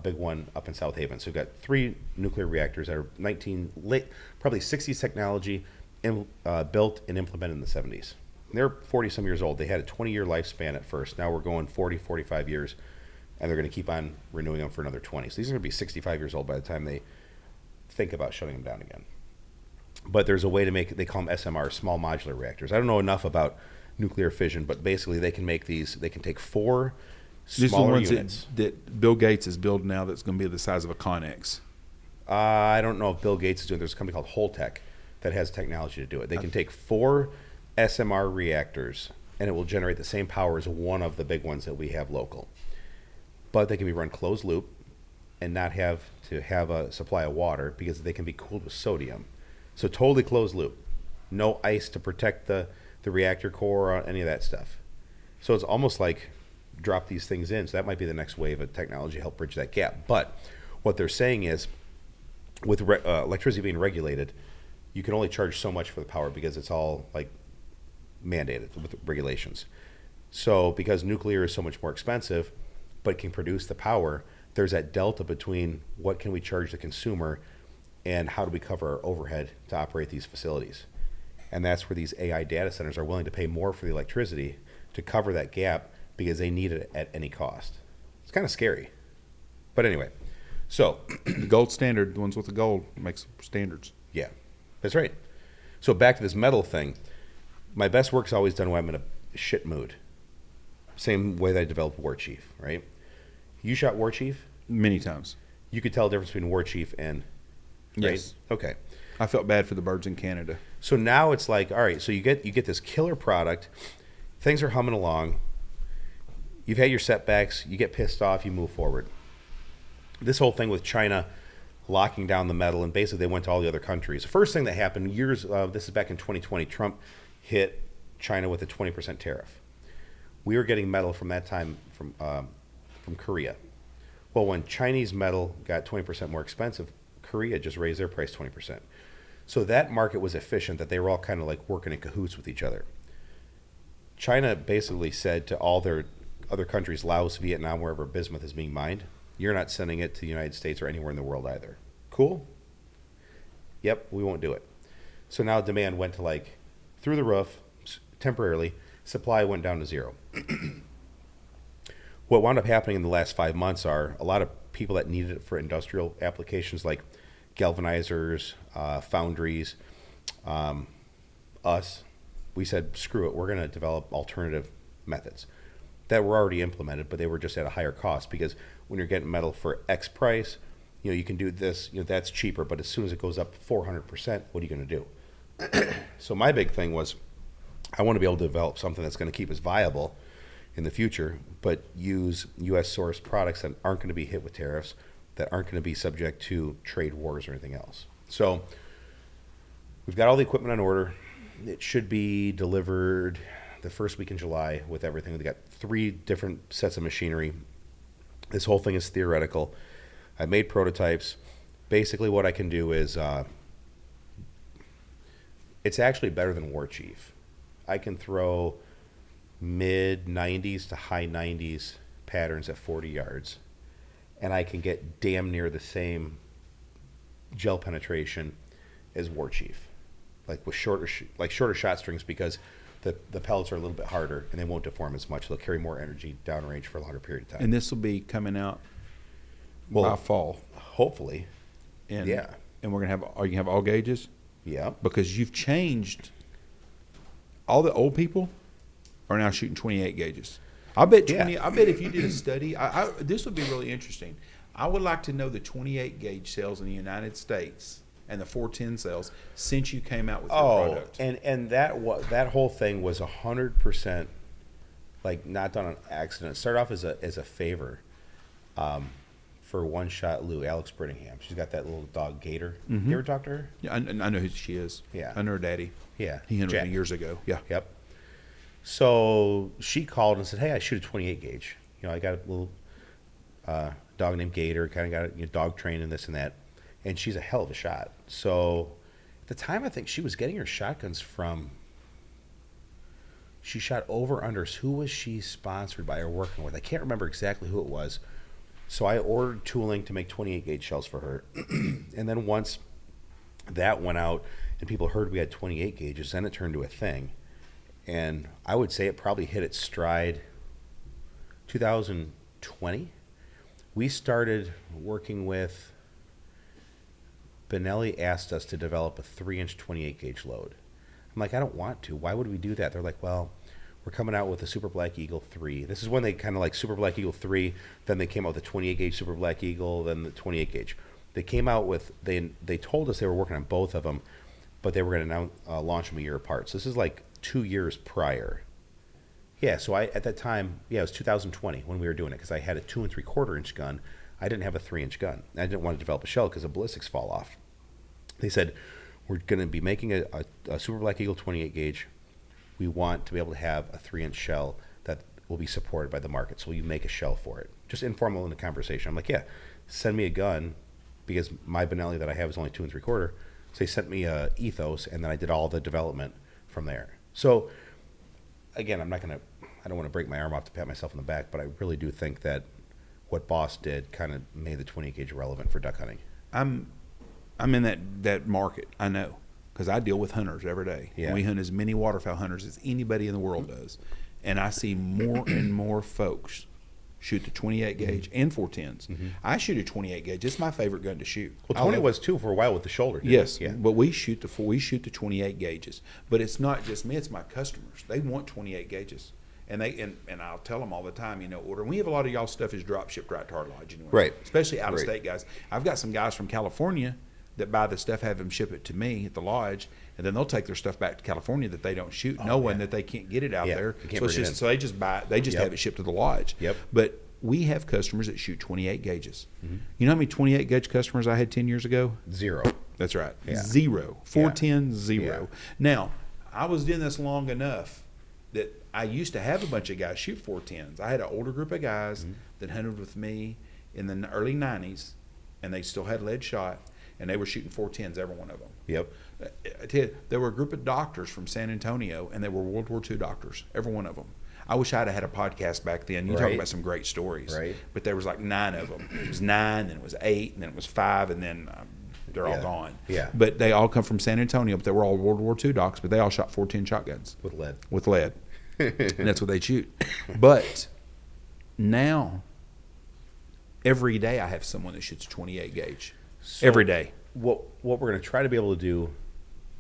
big one up in South Haven. So we've got 3 nuclear reactors that are probably 60s technology, built and implemented in the 70s. They're 40-some years old. They had a 20-year lifespan at first. Now we're going 40, 45 years, and they're going to keep on renewing them for another 20. So these are going to be 65 years old by the time they think about shutting them down again. But there's a way to make, they call them SMR, small modular reactors. I don't know enough about nuclear fission, but basically they can make these, they can take 4 smaller units. That Bill Gates is building now that's going to be the size of a Connex. I don't know if Bill Gates is doing it. There's a company called Holtec that has technology to do it. They can take 4 SMR reactors, and it will generate the same power as one of the big ones that we have local. But they can be run closed loop and not have to have a supply of water because they can be cooled with sodium. So totally closed loop. No ice to protect the reactor core or any of that stuff. So it's almost like drop these things in. So that might be the next wave of technology to help bridge that gap. But what they're saying is with electricity being regulated, you can only charge so much for the power because it's all like mandated with regulations. So because nuclear is so much more expensive, but can produce the power, there's that delta between what can we charge the consumer and how do we cover our overhead to operate these facilities. And that's where these AI data centers are willing to pay more for the electricity to cover that gap because they need it at any cost. It's kind of scary. But anyway, so. The gold standard, the ones with the gold, makes standards. Yeah, that's right. So back to this metal thing. My best work's always done when I'm in a shit mood. Same way that I developed War Chief, right? You shot War Chief? Many times. You could tell the difference between War Chief and... Right? Yes. Okay. I felt bad for the birds in Canada. So now it's like, all right, so you get this killer product. Things are humming along. You've had your setbacks. You get pissed off. You move forward. This whole thing with China locking down the metal, and basically they went to all the other countries. The first thing that happened this is back in 2020, Trump hit China with a 20% tariff. We were getting metal from that time from Korea. Well, when Chinese metal got 20% more expensive, Korea just raised their price 20%. So that market was efficient, that they were all kind of like working in cahoots with each other. China basically said to all their other countries, Laos, Vietnam, wherever bismuth is being mined, you're not sending it to the United States or anywhere in the world either. Cool? Yep, we won't do it. So now demand went to like through the roof temporarily. Supply went down to 0. What wound up happening in the last 5 months are a lot of people that needed it for industrial applications like galvanizers, foundries, us. We said, screw it, we're going to develop alternative methods that were already implemented, but they were just at a higher cost because when you're getting metal for X price, you can do this, that's cheaper, but as soon as it goes up 400%, what are you going to do? So my big thing was I want to be able to develop something that's going to keep us viable in the future, but use U.S. sourced products that aren't going to be hit with tariffs, that aren't going to be subject to trade wars or anything else. So we've got all the equipment on order. It should be delivered the first week in July with everything. We've got 3 different sets of machinery. This whole thing is theoretical. I made prototypes. Basically what I can do is, it's actually better than War Chief. I can throw mid 90s to high 90s patterns at 40 yards, and I can get damn near the same gel penetration as War Chief, like with shorter shot strings, because the pellets are a little bit harder and they won't deform as much. They'll carry more energy downrange for a longer period of time. And this will be coming out by fall, hopefully. And yeah, and we're gonna have. Are you gonna have all gauges? Yeah, because you've changed. All the old people are now shooting 28 gauges. I bet 20. Yeah. I bet if you did a study, this would be really interesting. I would like to know the 28 gauge sales in the United States and the 410 sales since you came out with your product. And that whole thing was 100% like not done on accident. It started off as a favor for One Shot Lou, Alex Brittingham. She's got that little dog Gator. You ever talk to her? Yeah, I know who she is. Yeah. I know her daddy. Yeah. He hunted Jack. me years ago. Yeah. Yep. So she called and said, "Hey, I shoot a 28 gauge. You know, I got a little dog named Gator. Kind of got dog trained and this and that, and she's a hell of a shot." So at the time, I think she was getting her shotguns from. She shot over unders. Who was she sponsored by or working with? I can't remember exactly who it was. So I ordered tooling to make 28 gauge shells for her, and then once that went out and people heard we had 28 gauges, then it turned to a thing. And I would say it probably hit its stride 2020. We started working with, Benelli asked us to develop a 3-inch 28 gauge load. I'm like, I don't want to. Why would we do that? They're like, well, we're coming out with a Super Black Eagle 3. This is when they kind of like Super Black Eagle 3, then they came out with the 28 gauge Super Black Eagle, then the 28 gauge. They came out with, they told us they were working on both of them, but they were going to now launch them a year apart. So this is like 2 years prior. Yeah, so at that time, it was 2020 when we were doing it, because I had a 2 3/4 inch gun. I didn't have a 3-inch gun. I didn't want to develop a shell because the ballistics fall off. They said, we're going to be making a Super Black Eagle 28 gauge. We want to be able to have a 3-inch shell that will be supported by the market. So will you make a shell for it? Just informal in the conversation. I'm like, yeah, send me a gun, because my Benelli that I have is only 2 3/4. So they sent me a Ethos, and then I did all the development from there. So again, I don't want to break my arm off to pat myself on the back, but I really do think that what Boss did kind of made the 28 gauge relevant for duck hunting. I'm in that market. I know, because I deal with hunters every day. Yeah. And we hunt as many waterfowl hunters as anybody in the world does, and I see more and more folks shoot the 28 gauge and 410s. I shoot a 28 gauge. It's my favorite gun to shoot. Well, 20 was too for a while with the shoulder. Yes, Yeah. but we shoot the 28 gauges. But it's not just me; it's my customers. They want 28 gauges, and I'll tell them all the time. Order. And we have a lot of y'all stuff is drop shipped right to our lodge, anyway. Right. Especially out of state guys. I've got some guys from California that buy the stuff, have them ship it to me at the lodge, and then they'll take their stuff back to California that they don't shoot, knowing that they can't get it out there. So they just buy it. They just have it shipped to the lodge. Yep. But we have customers that shoot 28 gauges. You know how many 28 gauge customers I had 10 years ago? 0. That's right. Yeah. 0. 410, 0. Yeah. Now, I was doing this long enough that I used to have a bunch of guys shoot 410s. I had an older group of guys that hunted with me in the early 90s, and they still had lead shot, and they were shooting 410s, every one of them. Yep. I tell you, there were a group of doctors from San Antonio, and they were World War II doctors, every one of them. I wish I'd have had a podcast back then. You talk about some great stories. Right. But there was like 9 of them. It was 9, then it was 8, and then it was 5, and then they're all gone. Yeah. But they all come from San Antonio, but they were all World War II docs, but they all shot 410 shotguns. With lead. And that's what they shoot. But now, every day I have someone that shoots 28 gauge. So every day. What we're going to try to be able to do,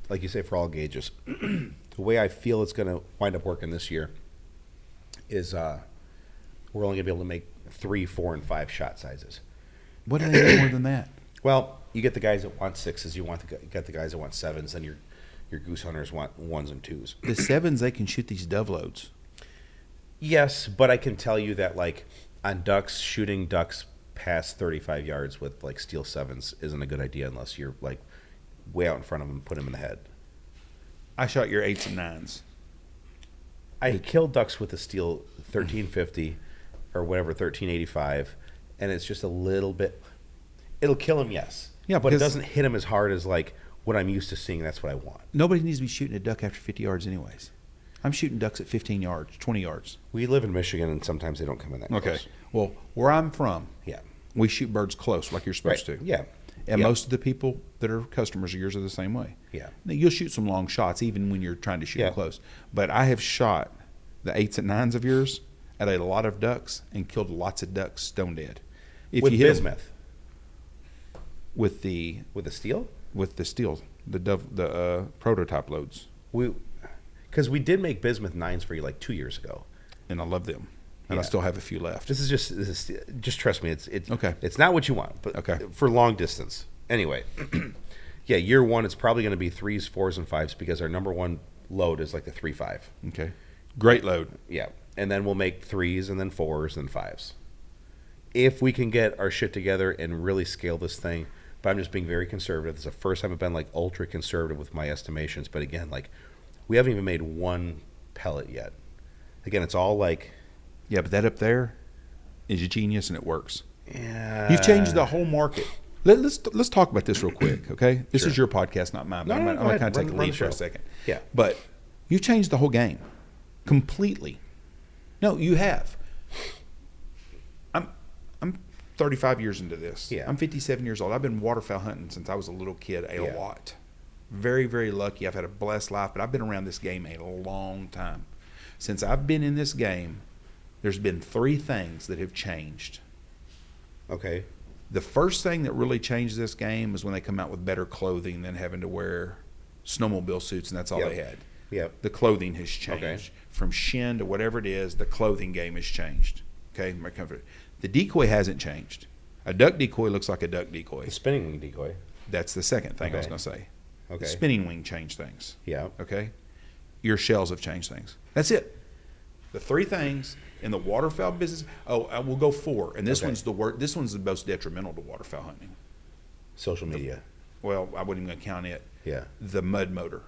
like you say, for all gauges, the way I feel it's going to wind up working this year is we're only going to be able to make 3, 4, and 5 shot sizes. What do they make more than that? Well, you get the guys that want 6s, you get the guys that want 7s, and your goose hunters want 1s and 2s. The 7s, they can shoot these dove loads. Yes, but I can tell you that, like, on ducks, shooting ducks past 35 yards with, like, steel 7s isn't a good idea unless you're, like, way out in front of them and put them in the head. I shot your 8s and 9s. I kill ducks with a steel 1350 or whatever, 1385, and it's just a little bit. It'll kill him, yes. Yeah, but it doesn't hit him as hard as like what I'm used to seeing. That's what I want. Nobody needs to be shooting a duck after 50 yards, anyways. I'm shooting ducks at 15 yards, 20 yards. We live in Michigan, and sometimes they don't come in that close. Well, where I'm from, yeah, we shoot birds close, like you're supposed to. Yeah. And most of the people that are customers of yours are the same way. Yeah. Now, you'll shoot some long shots even when you're trying to shoot them close. But I have shot the 8s and 9s of yours at a lot of ducks and killed lots of ducks stone dead. With bismuth. With the steel? With the steel, the prototype loads. Because we did make bismuth 9s for you like 2 years ago. And I love them. And I still have a few left. This is just trust me. It's okay. It's not what you want, but for long distance. Anyway, Yeah, year one, it's probably going to be 3s, 4s, and 5s because our number one load is like the 3.5. Okay. Great load. Yeah. And then we'll make 3s and then 4s and 5s. If we can get our shit together and really scale this thing, but I'm just being very conservative. It's the first time I've been like ultra conservative with my estimations. But again, like we haven't even made one pellet yet. Again, it's all like... Yeah, but that up there is a genius and it works. Yeah. You've changed the whole market. Let's talk about this real quick, okay? This Sure. is your podcast, not mine. No, I'm go going to ahead. kind of take a Run lead the for a show. second. Yeah. But you've changed the whole game completely. No, you have. I'm 35 years into this. Yeah. I'm 57 years old. I've been waterfowl hunting since I was a little kid a Yeah. lot. Very, very lucky. I've had a blessed life, but I've been around this game a long time. Since I've been in this game, there's been 3 things that have changed. Okay. The first thing that really changed this game is when they come out with better clothing than having to wear snowmobile suits, and that's all Yep. they had. Yep. The clothing has changed. Okay. From shin to whatever it is, the clothing game has changed. Okay, my comfort. The decoy hasn't changed. A duck decoy looks like a duck decoy. The spinning wing decoy. That's the second thing I was Okay. going to say. Okay. The spinning wing changed things. Yeah. Okay? Your shells have changed things. That's it. The 3 things in the waterfowl business. Oh, I will go 4. And this Okay. one's the worst. This one's the most detrimental to waterfowl hunting. Social media. Well, I wouldn't even count it. Yeah. The mud motor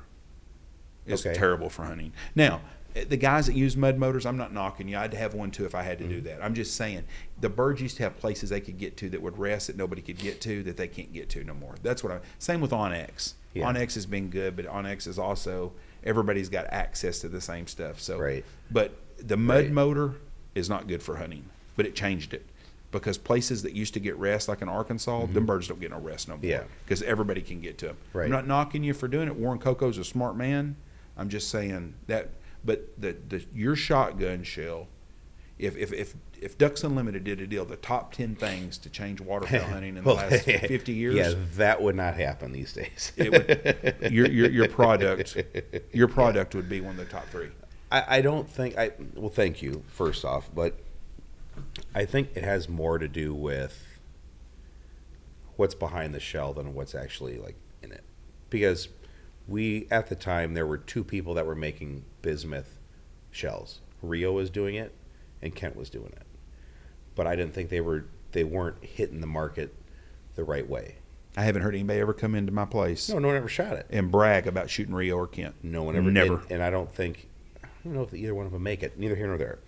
is Okay. terrible for hunting. Now, the guys that use mud motors, I'm not knocking you. I'd have one too if I had to do that. I'm just saying the birds used to have places they could get to that would rest that nobody could get to that they can't get to no more. That's what I'm. Same with OnX. Yeah. OnX has been good, but OnX is also everybody's got access to the same stuff. So, Right. But the mud Right. motor is not good for hunting, but it changed it. Because places that used to get rest, like in Arkansas, them birds don't get no rest no more. Yeah. Because everybody can get to them. Right. I'm not knocking you for doing it. Warren Coco's a smart man. I'm just saying that. But your shotgun shell, if Ducks Unlimited did a deal, the top 10 things to change waterfowl hunting in the last 50 years, Yeah, that would not happen these days. it would, your product would be one of the top 3. I don't think well, thank you first off, but I think it has more to do with what's behind the shell than what's actually like in it. Because at the time there were 2 people that were making bismuth shells. Rio was doing it and Kent was doing it. But I didn't think they weren't hitting the market the right way. I haven't heard anybody ever come into my place No one ever shot it. and brag about shooting Rio or Kent. No one ever Never. did. And I don't know if either one of them make it. Neither here nor there.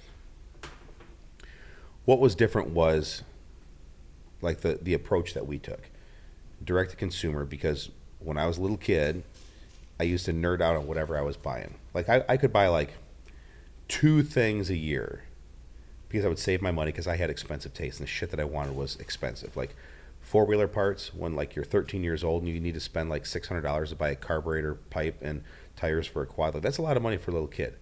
What was different was like the approach that we took. Direct to consumer, because when I was a little kid, I used to nerd out on whatever I was buying. Like I could buy like 2 things a year because I would save my money because I had expensive taste and the shit that I wanted was expensive. Like 4-wheeler parts when like you're 13 years old and you need to spend like $600 to buy a carburetor, pipe, and tires for a quad. Like, that's a lot of money for a little kid.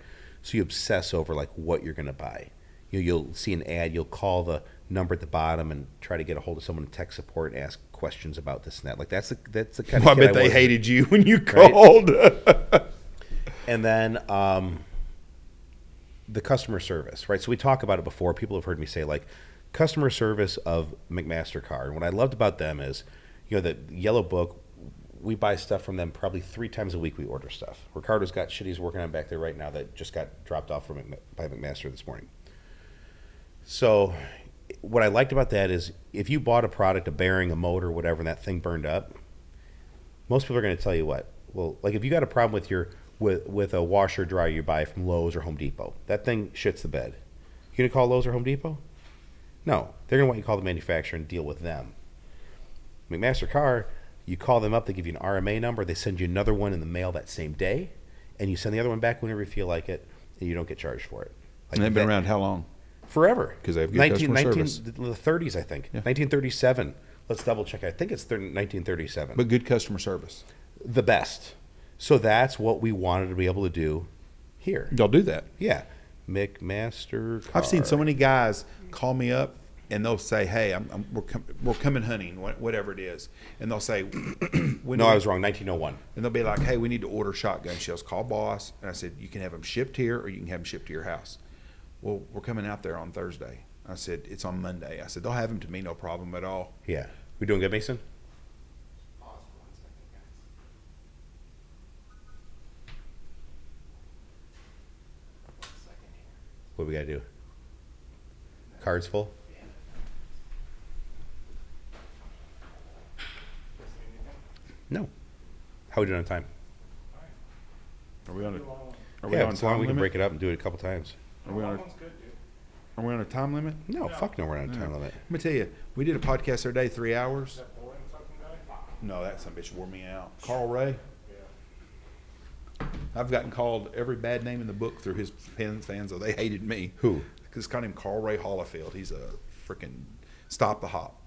So you obsess over like what you're going to buy. You'll see an ad, you'll call the number at the bottom and try to get a hold of someone in tech support and ask questions about this and that. Like that's the kind of I kid bet I they was. hated you when you called. And then the customer service, right? So we talk about it before. People have heard me say like customer service of McMaster Car. And what I loved about them is, the Yellow Book, we buy stuff from them probably 3 times a week. We order stuff. Ricardo's got shit he's working on back there right now that just got dropped off by McMaster this morning. So what I liked about that is if you bought a product, a bearing, a motor, whatever, and that thing burned up, most people are going to tell you what. Well, like if you got a problem with a washer dryer you buy from Lowe's or Home Depot, that thing shits the bed. You going to call Lowe's or Home Depot? No. They're going to want you to call the manufacturer and deal with them. McMaster Car, you call them up, they give you an RMA number, they send you another one in the mail that same day, and you send the other one back whenever you feel like it, and you don't get charged for it. Like And they've been around how long? Forever. Because they have good customer service. The 30s, I think. Yeah. 1937. Let's double check. I think it's 1937. But good customer service. The best. So that's what we wanted to be able to do here. Y'all do that. Yeah. McMaster Car. I've seen so many guys call me up and they'll say, "Hey, we're coming hunting, whatever it is," and they'll say, No, I was wrong. 1901. And they'll be like, "Hey, we need to order shotgun shells. Call boss." And I said, "You can have them shipped here, or you can have them shipped to your house." Well, we're coming out there on Thursday. I said, "It's on Monday." I said, "They'll have them to me, no problem at all." Yeah. We doing good, Mason? What we got to do? Cards full? No. How we doing on time? Are we on a As long as we can break it up and do it a couple times. Are we on a time limit? No, fuck no, we're not on a time limit. Let me tell you, we did a podcast the other day, 3 hours. No, that son of a bitch wore me out. Carl Ray. I've gotten called every bad name in the book through his fans, so they hated me. Who? Because it's called him Carl Ray Hollifield. He's a freaking stop the hop.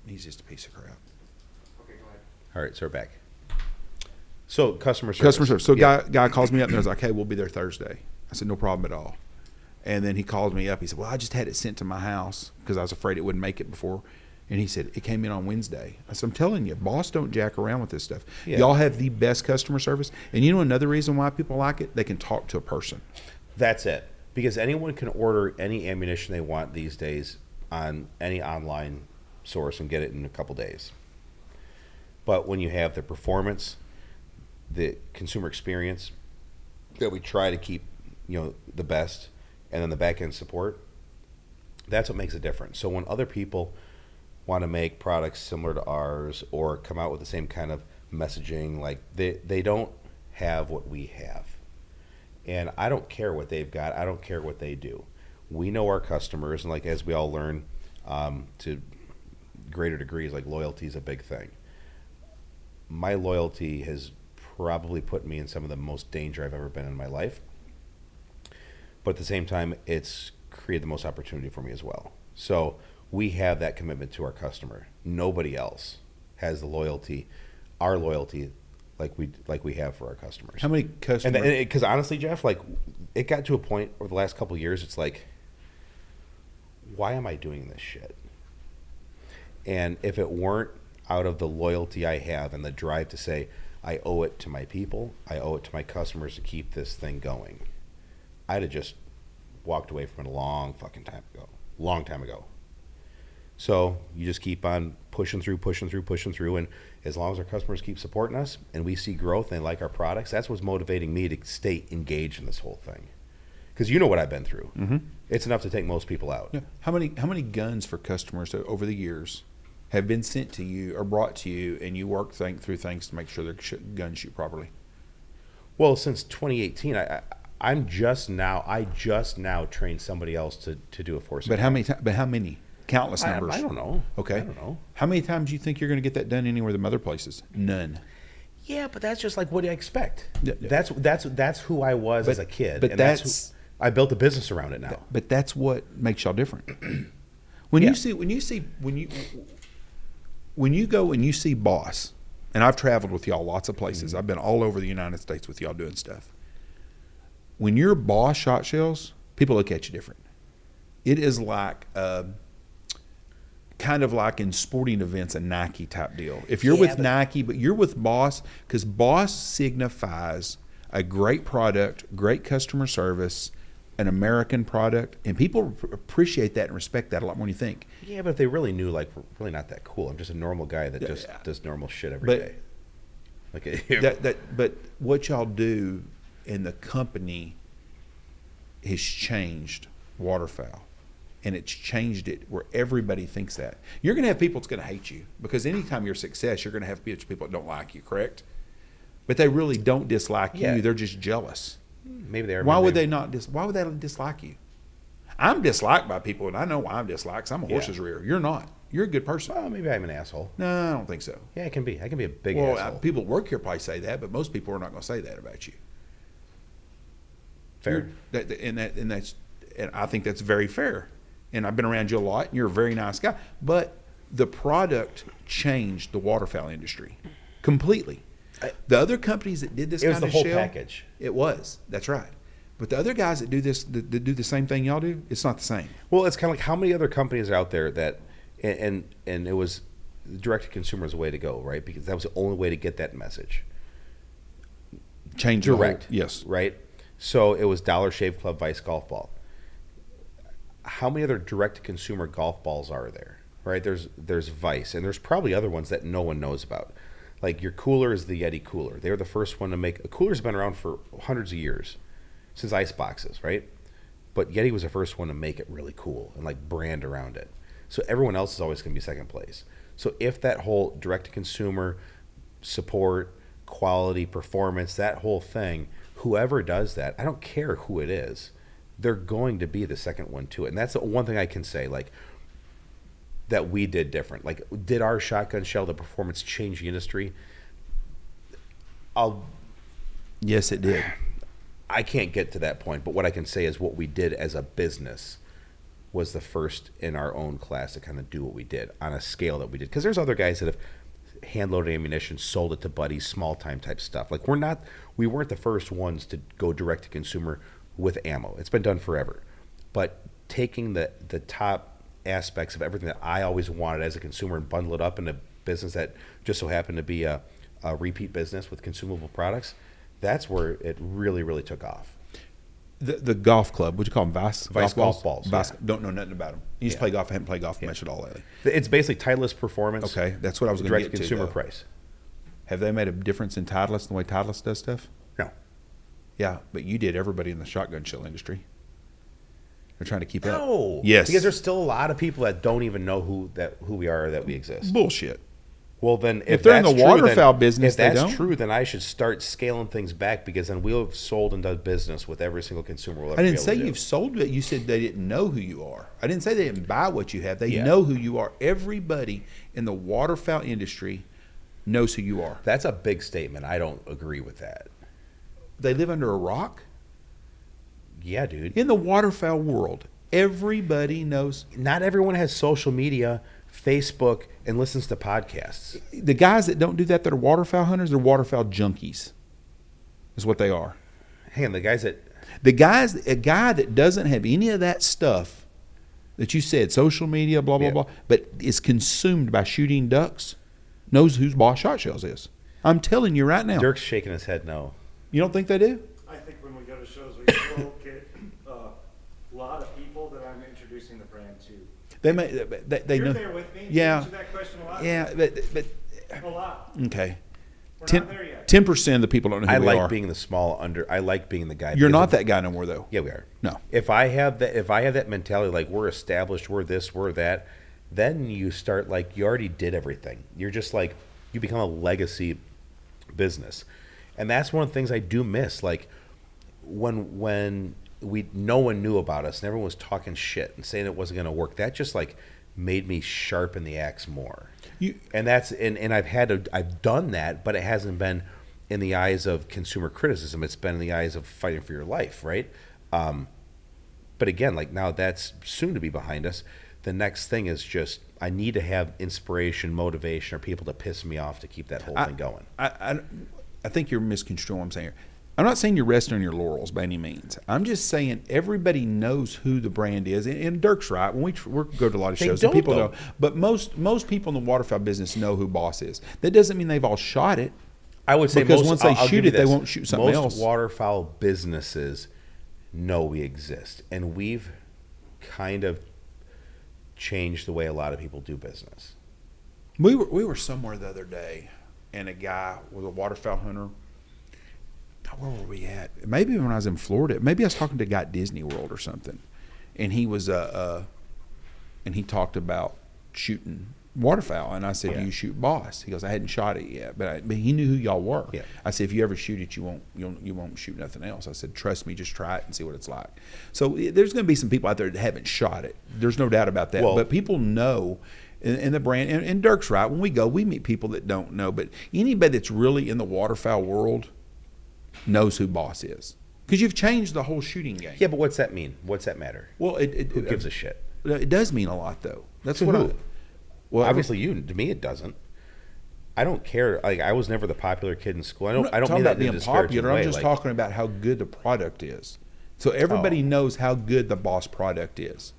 He's just a piece of crap. All right, so we're back. So customer service. So guy calls me up and was like, "Hey, we'll be there Thursday." I said, "No problem at all." And then he called me up. He said, "Well, I just had it sent to my house because I was afraid it wouldn't make it before." And he said, "It came in on Wednesday." I said, "I'm telling you, boss don't jack around with this stuff. Yeah. Y'all have the best customer service." And you know another reason why people like it? They can talk to a person. That's it. Because anyone can order any ammunition they want these days on any online source and get it in a couple days. But when you have the performance, the consumer experience that we try to keep, the best, and then the back end support, that's what makes a difference. So when other people want to make products similar to ours or come out with the same kind of messaging, like they don't have what we have. And I don't care what they've got. I don't care what they do. We know our customers, and like as we all learn to greater degrees, like loyalty is a big thing. My loyalty has probably put me in some of the most danger I've ever been in my life. But at the same time, it's created the most opportunity for me as well. So we have that commitment to our customer. Nobody else has the loyalty, our loyalty, like we have for our customers. How many customers? And because honestly, Jeff, like it got to a point over the last couple of years, it's like, why am I doing this shit? And if it weren't out of the loyalty I have and the drive to say, I owe it to my people, I owe it to my customers to keep this thing going, I'd have just walked away from it a long time ago. So you just keep on pushing through, and as long as our customers keep supporting us and we see growth and they like our products, that's what's motivating me to stay engaged in this whole thing. Because you know what I've been through. Mm-hmm. It's enough to take most people out. Yeah. How many guns for customers over the years have been sent to you or brought to you, and you work through things to make sure their guns shoot properly? Well, since 2018, I just now trained somebody else to do a force. But how many? Countless numbers. I don't know. Okay. I don't know. How many times do you think you're going to get that done anywhere than other places? None. Yeah, but that's just like what do I expect? Yeah. That's who I was as a kid. But that's I built a business around it now. But that's what makes y'all different. When you go and you see Boss, and I've traveled with y'all lots of places. I've been all over the United States with y'all doing stuff. When you're Boss shot shells, people look at you different. It is like kind of like in sporting events, a Nike type deal. If you're with Nike, but you're with Boss, because Boss signifies a great product, great customer service, an American product, and people appreciate that and respect that a lot more than you think. Yeah, but if they really knew, like, we're really not that cool. I'm just a normal guy that just does normal shit every day. But what y'all do in the company has changed waterfowl. And it's changed it where everybody thinks that. You're going to have people that's going to hate you, because anytime you're a success, you're going to have people that don't like you, correct? But they really don't dislike you. They're just jealous. Maybe they are. Why would they dislike you? I'm disliked by people, and I know why I'm disliked, 'cause I'm a horse's rear. You're not. You're a good person. Well, maybe I'm an asshole. No, I don't think so. Yeah, I can be. I can be a big asshole. People that work here probably say that, but most people are not going to say that about you. Fair. And I think that's very fair. And I've been around you a lot, and you're a very nice guy. But the product changed the waterfowl industry completely. The other companies that did this kind of shell, it was the whole package. It was. That's right. But the other guys that do this, that do the same thing y'all do, it's not the same. Well, it's kind of like how many other companies are out there that, and it was direct to consumer is the way to go, right? Because that was the only way to get that message. Change direct, yes, right. So it was Dollar Shave Club Vice golf ball. How many other direct-to-consumer golf balls are there, right? There's Vice, and there's probably other ones that no one knows about. Like your cooler is the Yeti cooler. They were the first one to make – a cooler's been around for hundreds of years, since ice boxes, right? but Yeti was the first one to make it really cool and like brand around it. So everyone else is always going to be second place. So if that whole direct-to-consumer support, quality, performance, that whole thing, whoever does that, I don't care who it is, they're going to be the second one to it. And that's the one thing I can say, like, that we did different. Like, did our shotgun shell, the performance, change the industry? Yes, it did. I can't get to that point, but what I can say is what we did as a business was the first in our own class to kind of do what we did on a scale that we did. Because there's other guys that have hand-loaded ammunition, sold it to buddies, small-time type stuff. Like, we weren't the first ones to go direct-to-consumer with ammo. It's been done forever. But taking the top aspects of everything that I always wanted as a consumer and bundle it up in a business that just so happened to be a repeat business with consumable products, that's where it really, really took off. The golf club, what do you call them? Vice golf balls. Vice, Yeah. Don't know nothing about them. You used to play golf. I haven't played golf much at all lately. It's basically Titleist performance. Okay, that's what I was going to get to. Direct consumer price. Have they made a difference in Titleist and the way Titleist does stuff? No. Yeah, but you did everybody in the shotgun shell industry. They're trying to keep up. No. Yes. Because there's still a lot of people that don't even know who we are or that we exist. Bullshit. Well, then If they're in that's the true, waterfowl then, business, if they that's don't. true, then I should start scaling things back because then we'll have sold and done business with every single consumer we'll ever I be didn't able say to do. you've sold it. You said they didn't know who you are. I didn't say they didn't buy what you have. They Yeah. know who you are. Everybody in the waterfowl industry knows who you are. That's a big statement. I don't agree with that. They live under a rock. Yeah, dude. In the waterfowl world, everybody knows. Not everyone has social media, Facebook, and listens to podcasts. The guys that don't do that are waterfowl hunters, they're waterfowl junkies, is what they are. Hang on, the guys that... A guy that doesn't have any of that stuff that you said, social media, blah, blah, Yeah. blah, but is consumed by shooting ducks, knows who's Boss Shot Shells is. I'm telling you right now. Dirk's shaking his head no. You don't think they do? I think when we go to shows, we will get a lot of people that I'm introducing the brand to. They You're know. there with me. Yeah. You answer that question a lot. Yeah, but A lot. okay. We're not there yet. 10% of the people don't know who I we like are. being the small under. I like being the guy. You're because not of- that guy no more, though. Yeah, we are. No. If I have that mentality, like we're established, we're this, we're that, then you start like you already did everything. You're just like you become a legacy business, and that's one of the things I do miss. Like when no one knew about us and everyone was talking shit and saying it wasn't going to work. That just like made me sharpen the axe more. And I've done that, but it hasn't been in the eyes of consumer criticism. It's been in the eyes of fighting for your life, right? But again, like now that's soon to be behind us. The next thing is just I need to have inspiration, motivation, or people to piss me off to keep that whole thing going. I think you're misconstruing what I'm saying here. I'm not saying you're resting on your laurels by any means. I'm just saying everybody knows who the brand is. And Dirk's right. When we go to a lot of They shows, don't, and people though. know. But most people in the waterfowl business know who Boss is. That doesn't mean they've all shot it. I would say Because most, once they I'll shoot give you it, they this. won't shoot something else. Most waterfowl businesses know we exist, and we've kind of changed the way a lot of people do business. We were somewhere the other day, and a guy was a waterfowl hunter. God, where were we at? Maybe when I was in Florida. Maybe I was talking to a guy at Disney World or something, and he was and he talked about shooting waterfowl, and I said, Yeah. "Do you shoot Boss?" He goes, "I hadn't shot it yet, but he knew who y'all were." Yeah. I said, "If you ever shoot it, you won't shoot nothing else." I said, "Trust me, just try it and see what it's like." So there's going to be some people out there that haven't shot it. There's no doubt about that. Well- But people know. And the brand, and Dirk's right. When we go, we meet people that don't know. But anybody that's really in the waterfowl world knows who Boss is. Because you've changed the whole shooting game. Yeah, but what's that mean? What's that matter? Well, Who gives a shit? It does mean a lot, though. That's To what who? Well, Obviously, to me, it doesn't. I don't care. Like I was never the popular kid in school. I don't talking mean that about in a being disparaging popular. way. I'm just like, talking about how good the product is. So everybody knows how good the Boss product is.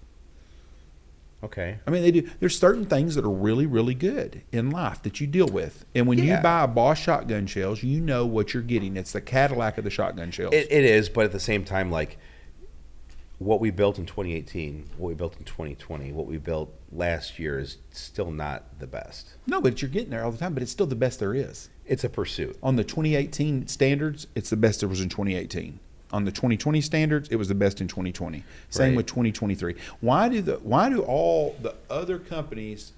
Okay. I mean, they do. There's certain things that are really, really good in life that you deal with. And when you Yeah. buy a Boss shotgun shells, you know what you're getting. It's the Cadillac of the shotgun shells. It is, but at the same time, like what we built in 2018, what we built in 2020, what we built last year is still not the best. No, but you're getting there all the time. But it's still the best there is. It's a pursuit. On the 2018 standards, it's the best there was in 2018. On the 2020 standards, it was the best in 2020. Same Right. with 2023. Why do all the other companies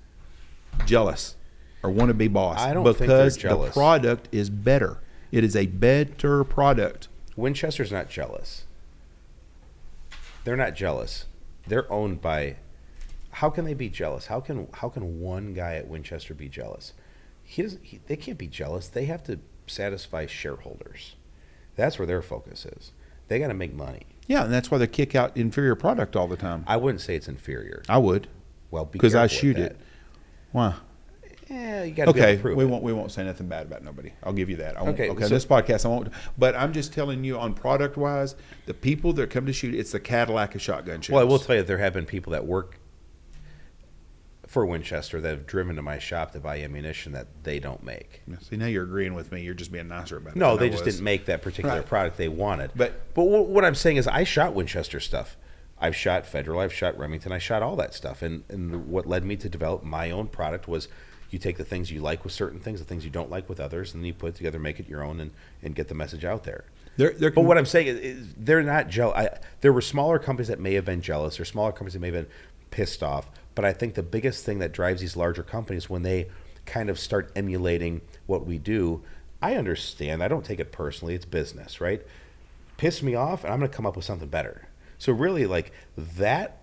jealous or want to be boss? I don't think they're because jealous. the product is better. It is a better product. Winchester's not jealous. They're not jealous. They're owned by. How can they be jealous? How can one guy at Winchester be jealous? They can't be jealous. They have to satisfy shareholders. That's where their focus is. They got to make money. Yeah, and that's why they kick out inferior product all the time. I wouldn't say it's inferior. I would, Well, be because I careful shoot with it. Why? that. Yeah, you got to be able Okay, to prove we it. won't say nothing bad about nobody. I'll give you that. I won't, Okay, okay. so- This podcast I won't. But I'm just telling you, on product wise, the people that come to shoot, it's the Cadillac of shotgun shells. Well, I will tell you that there have been people that work for Winchester that have driven to my shop to buy ammunition that they don't make. See, now you're agreeing with me. You're just being nicer about it. No, than they I just was. didn't make that particular Right. product they wanted. But- what I'm saying is I shot Winchester stuff. I've shot Federal, I've shot Remington, I shot all that stuff. And what led me to develop my own product was you take the things you like with certain things, the things you don't like with others, and then you put it together, make it your own, and get the message out there. They're But what I'm saying is they're not jealous. There were smaller companies that may have been jealous, or smaller companies that may have been pissed off. But I think the biggest thing that drives these larger companies when they kind of start emulating what we do, I understand. I don't take it personally. It's business, right? Piss me off, and I'm going to come up with something better. So really, like, that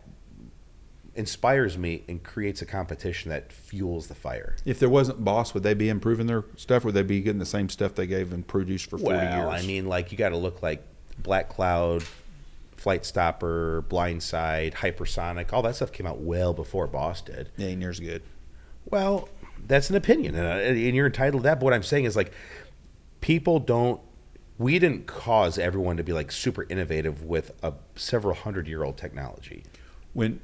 inspires me and creates a competition that fuels the fire. If there wasn't Boss, would they be improving their stuff? Would they be getting the same stuff they gave and produced for 40 years? Well, I mean, like, you got to look like Black Cloud, Flight Stopper, Blindside, Hypersonic. All that stuff came out well before Boss did. Yeah, ain't yours good. Well, that's an opinion, and you're entitled to that. But what I'm saying is, like, people don't. We didn't cause everyone to be like super innovative with a several 100-year-old technology. When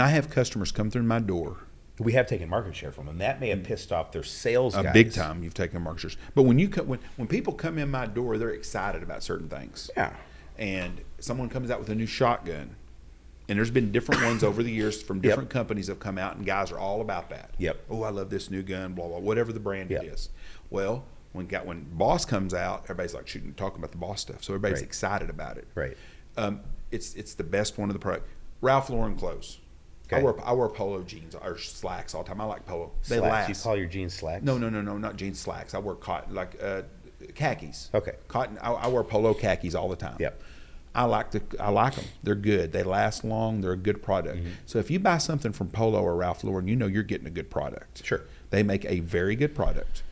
I have customers come through my door, We have taken market share from them. That may have pissed off their sales guys. big time, you've taken markers. But when people come in my door, they're excited about certain things. Yeah. And someone comes out with a new shotgun, and there's been different ones over the years from different companies have come out, and guys are all about that. Yep. Oh, I love this new gun, blah blah, whatever the brand Yep. it is. Well, when Boss comes out, everybody's like talking about the Boss stuff, so everybody's Right. excited about it. Right. It's the best one of the product. Ralph Lauren clothes. Okay. I wear polo jeans or slacks all the time. I like polo. They Slacks. last. You call your jeans slacks? No, not jeans slacks. I wear cotton, like khakis. Okay. Cotton. I wear polo khakis all the time. Yep. I like them. They're good. They last long. They're a good product. Mm-hmm. So if you buy something from Polo or Ralph Lauren, you know you're getting a good product. Sure. They make a very good product.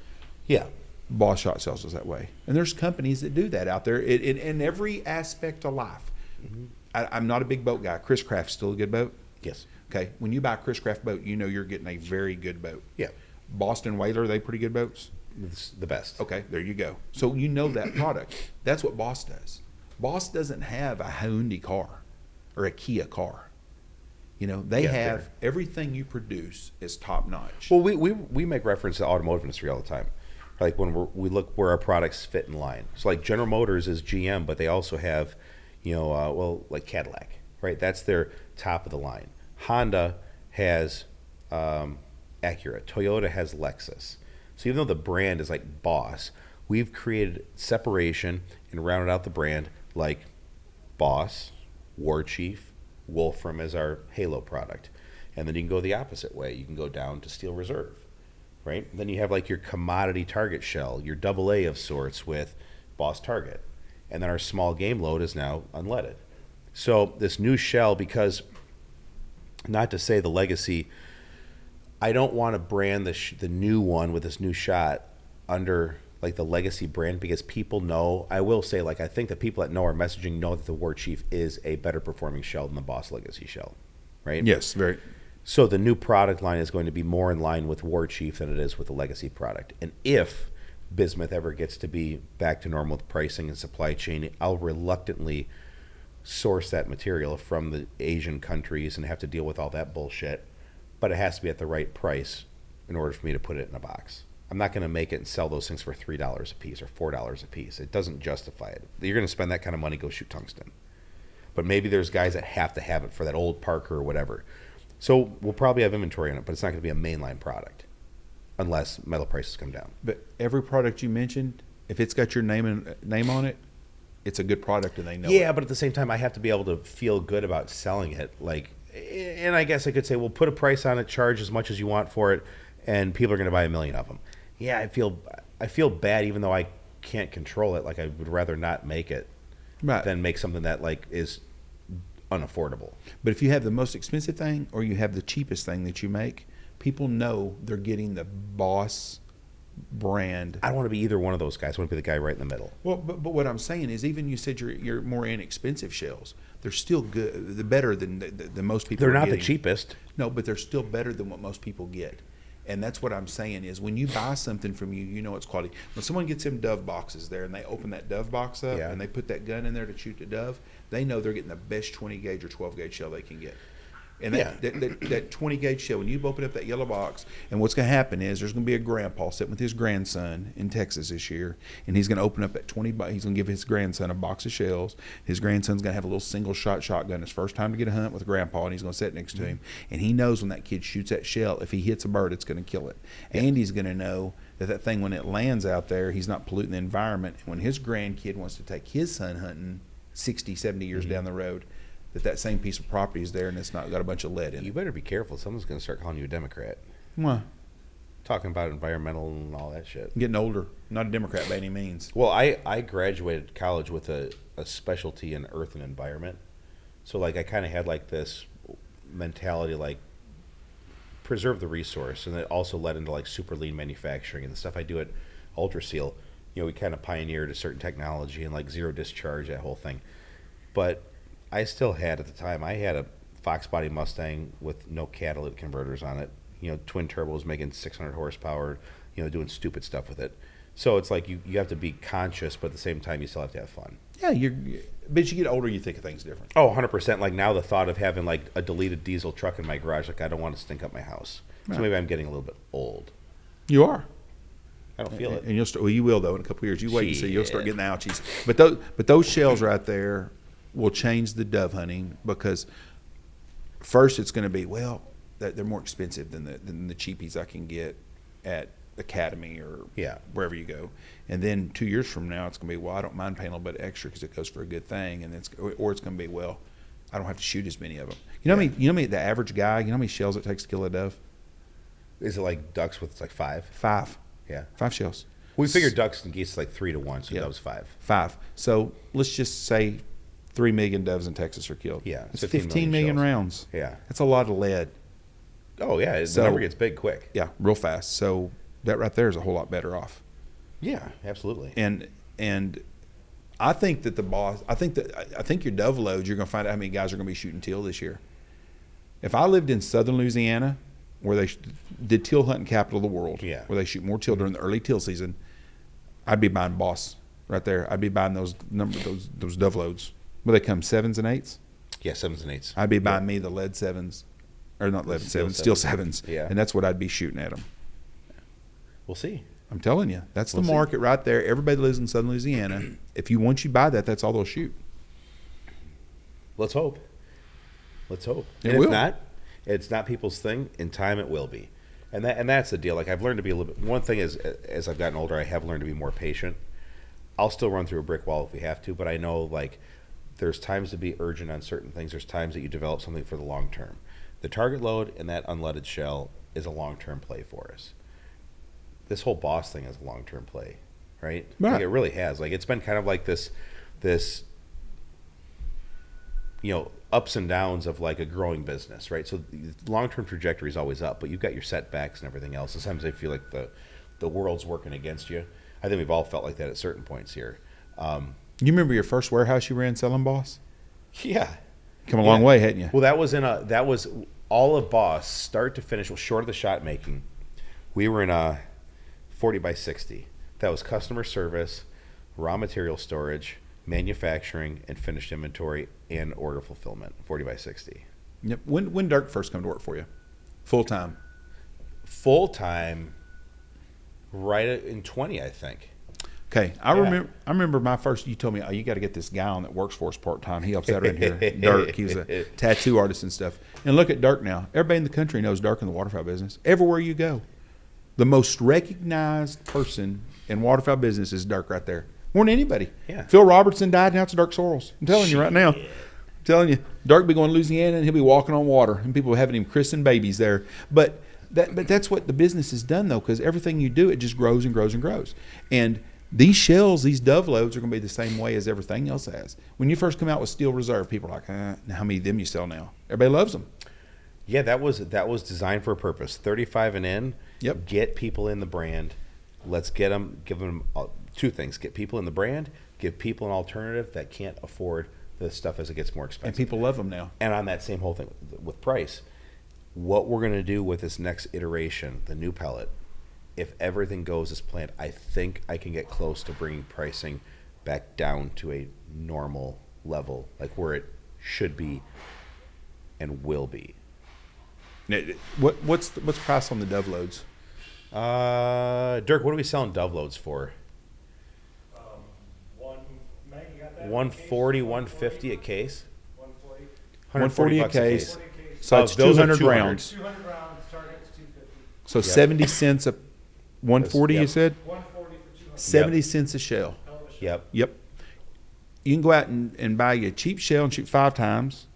Yeah. Boss Shot Sells is that way, and there's companies that do that out there in every aspect of life. Mm-hmm. I'm not a big boat guy. Chris Craft's still a good boat. Yes. Okay, when you buy a Chris Craft boat, you know you're getting a very good boat. Yeah. Boston Whaler, are they pretty good boats? It's the best. Okay, there you go. So you know that product. That's what Boss does. Boss doesn't have a Hyundai car or a Kia car. You know, they Yeah, have fair. everything you produce is top notch. Well, we make reference to automotive industry all the time. Like when we look where our products fit in line. So like General Motors is GM, but they also have, like Cadillac, right? That's their top of the line. Honda has Acura. Toyota has Lexus. So even though the brand is like Boss, we've created separation and rounded out the brand like Boss, War Chief, Wolfram as our Halo product. And then you can go the opposite way. You can go down to Steel Reserve, right? Then you have like your commodity target shell, your AA of sorts with Boss Target. And then our small game load is now unleaded. So this new shell, because not to say the legacy, I don't want to brand the new one with this new shot under like the legacy brand, because people know, I will say, like, I think the people that know our messaging know that the War Chief is a better performing shell than the Boss legacy shell, right? Yes, very. So the new product line is going to be more in line with War Chief than it is with the legacy product. And if Bismuth ever gets to be back to normal with pricing and supply chain, I'll reluctantly source that material from the Asian countries and have to deal with all that bullshit. But it has to be at the right price in order for me to put it in a box. I'm not going to make it and sell those things for $3 a piece or $4 a piece. It doesn't justify it. You're going to spend that kind of money, go shoot tungsten. But maybe there's guys that have to have it for that old Parker or whatever. So we'll probably have inventory on it, but it's not going to be a mainline product unless metal prices come down. But every product you mentioned, if it's got your name on it, it's a good product and they know Yeah, it. but at the same time, I have to be able to feel good about selling it. Like, and I guess I could say, well, put a price on it, charge as much as you want for it, and people are going to buy 1 million of them. Yeah, I feel bad, even though I can't control it. Like, I would rather not make it Right. than make something that like is unaffordable. But if you have the most expensive thing or you have the cheapest thing that you make, people know they're getting the Boss brand. I don't want to be either one of those guys. I want to be the guy right in the middle. Well, but what I'm saying is, even you said you're more inexpensive shells. They're still good. They're better than most people. They're are not the getting. cheapest. No, but they're still better than what most people get. And that's what I'm saying is, when you buy something from you, you know it's quality. When someone gets them Dove boxes there and they open that Dove box up Yeah. and they put that gun in there to shoot the Dove, they know they're getting the best 20 gauge or 12 gauge shell they can get. And that 20 gauge shell, when you open up that yellow box, and what's going to happen is there's going to be a grandpa sitting with his grandson in Texas this year, and he's going to open up that 20. He's going to give his grandson a box of shells. His grandson's going to have a little single shot shotgun. His first time to get a hunt with grandpa, and he's going to sit next to him. And he knows when that kid shoots that shell, if he hits a bird, it's going to kill it. Andy's going to know that thing, when it lands out there, he's not polluting the environment. And when his grandkid wants to take his son hunting 60, 70 years down the road, that same piece of property is there and it's not got a bunch of lead in You it. better be careful. Someone's going to start calling you a Democrat. Why? Talking about environmental and all that shit. I'm getting older. Not a Democrat by any means. Well, I graduated college with a specialty in earth and environment. So, like, I kind of had, like, this mentality, like, preserve the resource. And it also led into, like, super lean manufacturing. And the stuff I do at Ultra Seal, you know, we kind of pioneered a certain technology and, like, zero discharge, that whole thing. But I still had, at the time, I had a Fox body Mustang with no catalytic converters on it. You know, twin turbos making 600 horsepower, you know, doing stupid stuff with it. So it's like you have to be conscious, but at the same time, you still have to have fun. Yeah, but as you get older, you think of things different. Oh, 100%. Like now the thought of having like a deleted diesel truck in my garage, like I don't want to stink up my house. Right. So maybe I'm getting a little bit old. You are. I don't feel it. And you'll start, well, you will, though, in a couple of years. You wait and see. You'll start Shit. getting the ouchies. But those shells right there will change the dove hunting, because first it's going to be, well, they're more expensive than the cheapies I can get at Academy or wherever you go. And then 2 years from now, it's going to be, well, I don't mind paying a little bit extra because it goes for a good thing. And it's going to be, well, I don't have to shoot as many of them. You know what I mean? The average guy, you know how many shells it takes to kill a dove? Is it like ducks with like 5? 5. Yeah. 5 shells. We figured ducks and geese like 3 to 1, so that was 5. 5. So let's just say 3 million doves in Texas are killed. Yeah, It's 15 15 million million shells. rounds. Yeah. That's a lot of lead. Oh, yeah. So- The number gets big quick. Yeah, real fast. So that right there is a whole lot better off. Yeah, absolutely. And I think that I think your dove loads, you're going to find out how many guys are going to be shooting teal this year. If I lived in southern Louisiana, where they did teal hunting capital of the world, where they shoot more teal during the early teal season, I'd be buying Boss right there. I'd be buying those dove loads. Where they come 7s and 8s? Yeah, 7s and 8s. I'd be buying me the lead 7s, or not lead 7s, steel 7s. Yeah. And that's what I'd be shooting at them. We'll see. I'm telling you, that's the We'll see. market right there. Everybody that lives in southern Louisiana, once you buy that, that's all they'll shoot. Let's hope. Let's hope. It And will. if not, it's not people's thing. In time, it will be. And that's the deal. Like I've learned to be a little bit. One thing is, as I've gotten older, I have learned to be more patient. I'll still run through a brick wall if we have to, but I know like there's times to be urgent on certain things. There's times that you develop something for the long term. The target load and that unleaded shell is a long term play for us. This whole Boss thing is a long term play, right? Right. Like it really has. Like it's been kind of like this ups and downs of like a growing business, right? So the long-term trajectory is always up, but you've got your setbacks and everything else. Sometimes I feel like the world's working against you. I think we've all felt like that at certain points here. You remember your first warehouse you ran selling Boss? Yeah. Come a long way, hadn't you? Well, that was all of Boss, start to finish, well, short of the shot making. We were in a 40 by 60. That was customer service, raw material storage, manufacturing, and finished inventory and order fulfillment. 40 by 60. Yep. When Dirk first come to work for you? Full time. Full time, right in 20, I think. Okay, I remember my first. You told me, oh, you got to get this guy on that works for us part time. He helps out around here. Dirk, he was a tattoo artist and stuff. And look at Dirk now. Everybody in the country knows Dirk in the waterfowl business. Everywhere you go, the most recognized person in waterfowl business is Dirk right there. more than anybody. Yeah. Phil Robertson died, now it's Dirk Sorrells. I'm telling you right now. I'm telling you, Dirk be going to Louisiana and he'll be walking on water, and people having him christen babies there. But that's what the business has done, though, because everything you do, it just grows and grows and grows. And these shells, these dove loads, are going to be the same way as everything else has. When you first come out with Steel Reserve, people are like, how many of them you sell now? Everybody loves them. Yeah, that was designed for a purpose. 35 and in. Yep. Get people in the brand. Let's give them two things: get people in the brand, give people an alternative that can't afford the stuff as it gets more expensive. And people love them now. And on that same whole thing with price, what we're going to do with this next iteration, the new pellet, if everything goes as planned, I think I can get close to bringing pricing back down to a normal level, like where it should be and will be. What's the price on the dove loads? Dirk, what are we selling dove loads for? Meg, you got that? 140, 150 a case. 140. 140 a bucks case. So it's those are 200 200. rounds. 200 rounds, target's 250. So Yep. 70 cents a 140, Yep. you said? 140 for 200. 70 cents a shell. Hell of a shot. Yep. Yep. You can go out and buy you a cheap shell and shoot 5 times,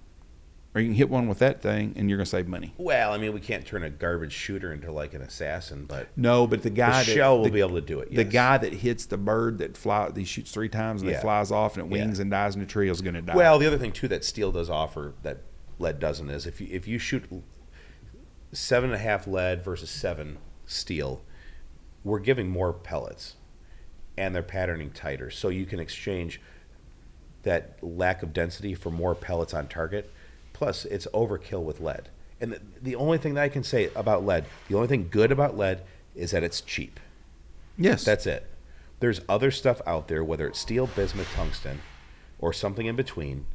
or you can hit one with that thing and you're going to save money. Well, I mean, we can't turn a garbage shooter into like an assassin, but No, but the guy the shell will be able to do it. The Yes. guy that hits the bird that he shoots 3 times and Yeah. it flies off and it Yeah. wings and dies in the tree is going to die. Well, the other thing too that steel does offer that lead doesn't is if you shoot 7.5 lead versus 7 steel, we're giving more pellets, and they're patterning tighter, so you can exchange that lack of density for more pellets on target. Plus, it's overkill with lead. And the only thing that I can say about lead, the only thing good about lead is that it's cheap. yes. That's it. There's other stuff out there, whether it's steel, bismuth, tungsten, or something in between,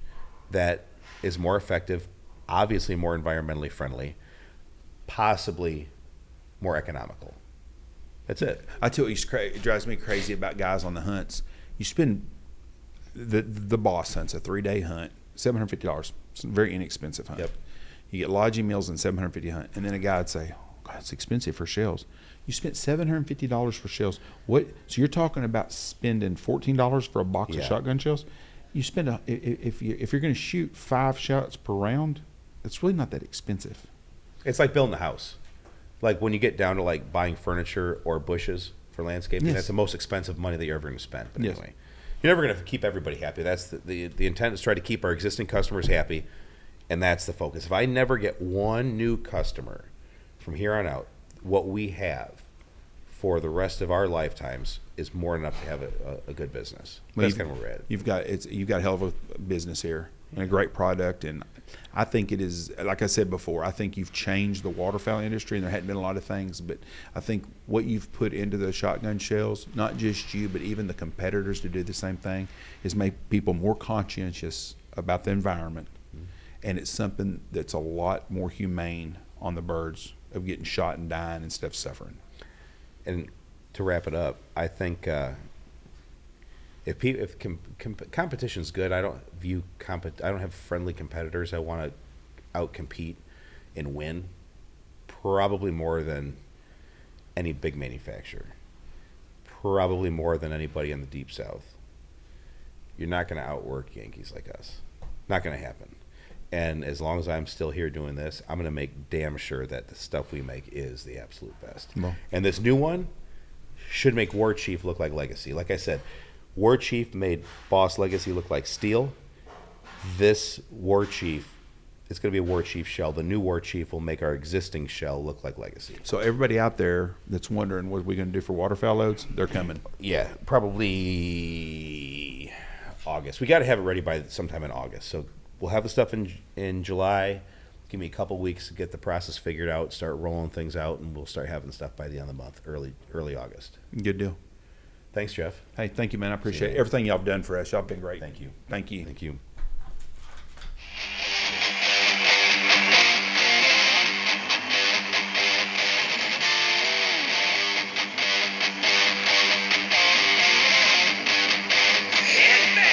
that is more effective, obviously more environmentally friendly, possibly more economical. That's it. I tell you, it drives me crazy about guys on the hunts. You spend the boss hunts a 3-day hunt, $750. It's a very inexpensive hunt. Yep. You get lodging, meals, and $750 hunt, and then a guy would say, "Oh God, it's expensive for shells." You spent $750 for shells. What? So you're talking about spending $14 for a box of Yeah. shotgun shells? You spend if you're going to shoot 5 shots per round, it's really not that expensive. It's like building a house. Like when you get down to like buying furniture or bushes for landscaping, Yes. that's the most expensive money that you're ever going to spend. But Yes. anyway, you're never going to keep everybody happy. That's the intent is try to keep our existing customers happy, and that's the focus. If I never get one new customer from here on out, what we have for the rest of our lifetimes is more than enough to have a good business. Well, That's kind of where we're at. You've got a hell of a business here and a great product, and I think it is, like I said before, I think you've changed the waterfowl industry, and there hadn't been a lot of things, but I think what you've put into the shotgun shells, not just you, but even the competitors to do the same thing, is make people more conscientious about the environment, and it's something that's a lot more humane on the birds of getting shot and dying instead of suffering. And to wrap it up, I think if competition's good, I don't view I don't have friendly competitors I want to outcompete and win. Probably more than any big manufacturer. Probably more than anybody in the Deep South. You're not going to outwork Yankees like us. Not going to happen. And as long as I'm still here doing this, I'm going to make damn sure that the stuff we make is the absolute best. Well. And this new one should make War Chief look like Legacy. Like I said, War Chief made Boss Legacy look like steel. This War Chief, it's going to be a War Chief shell. The new War Chief will make our existing shell look like Legacy. So everybody out there that's wondering what we're going to do for waterfowl loads, they're coming. Yeah, probably August. We got to have it ready by sometime in August. So we'll have the stuff in July. Give me a couple weeks to get the process figured out, start rolling things out, and we'll start having stuff by the end of the month, early August. Good deal. Thanks, Jeff. Hey, thank you, man. I appreciate you. everything y'all have done for us. Y'all have been great. Thank you. Thank you. Thank you.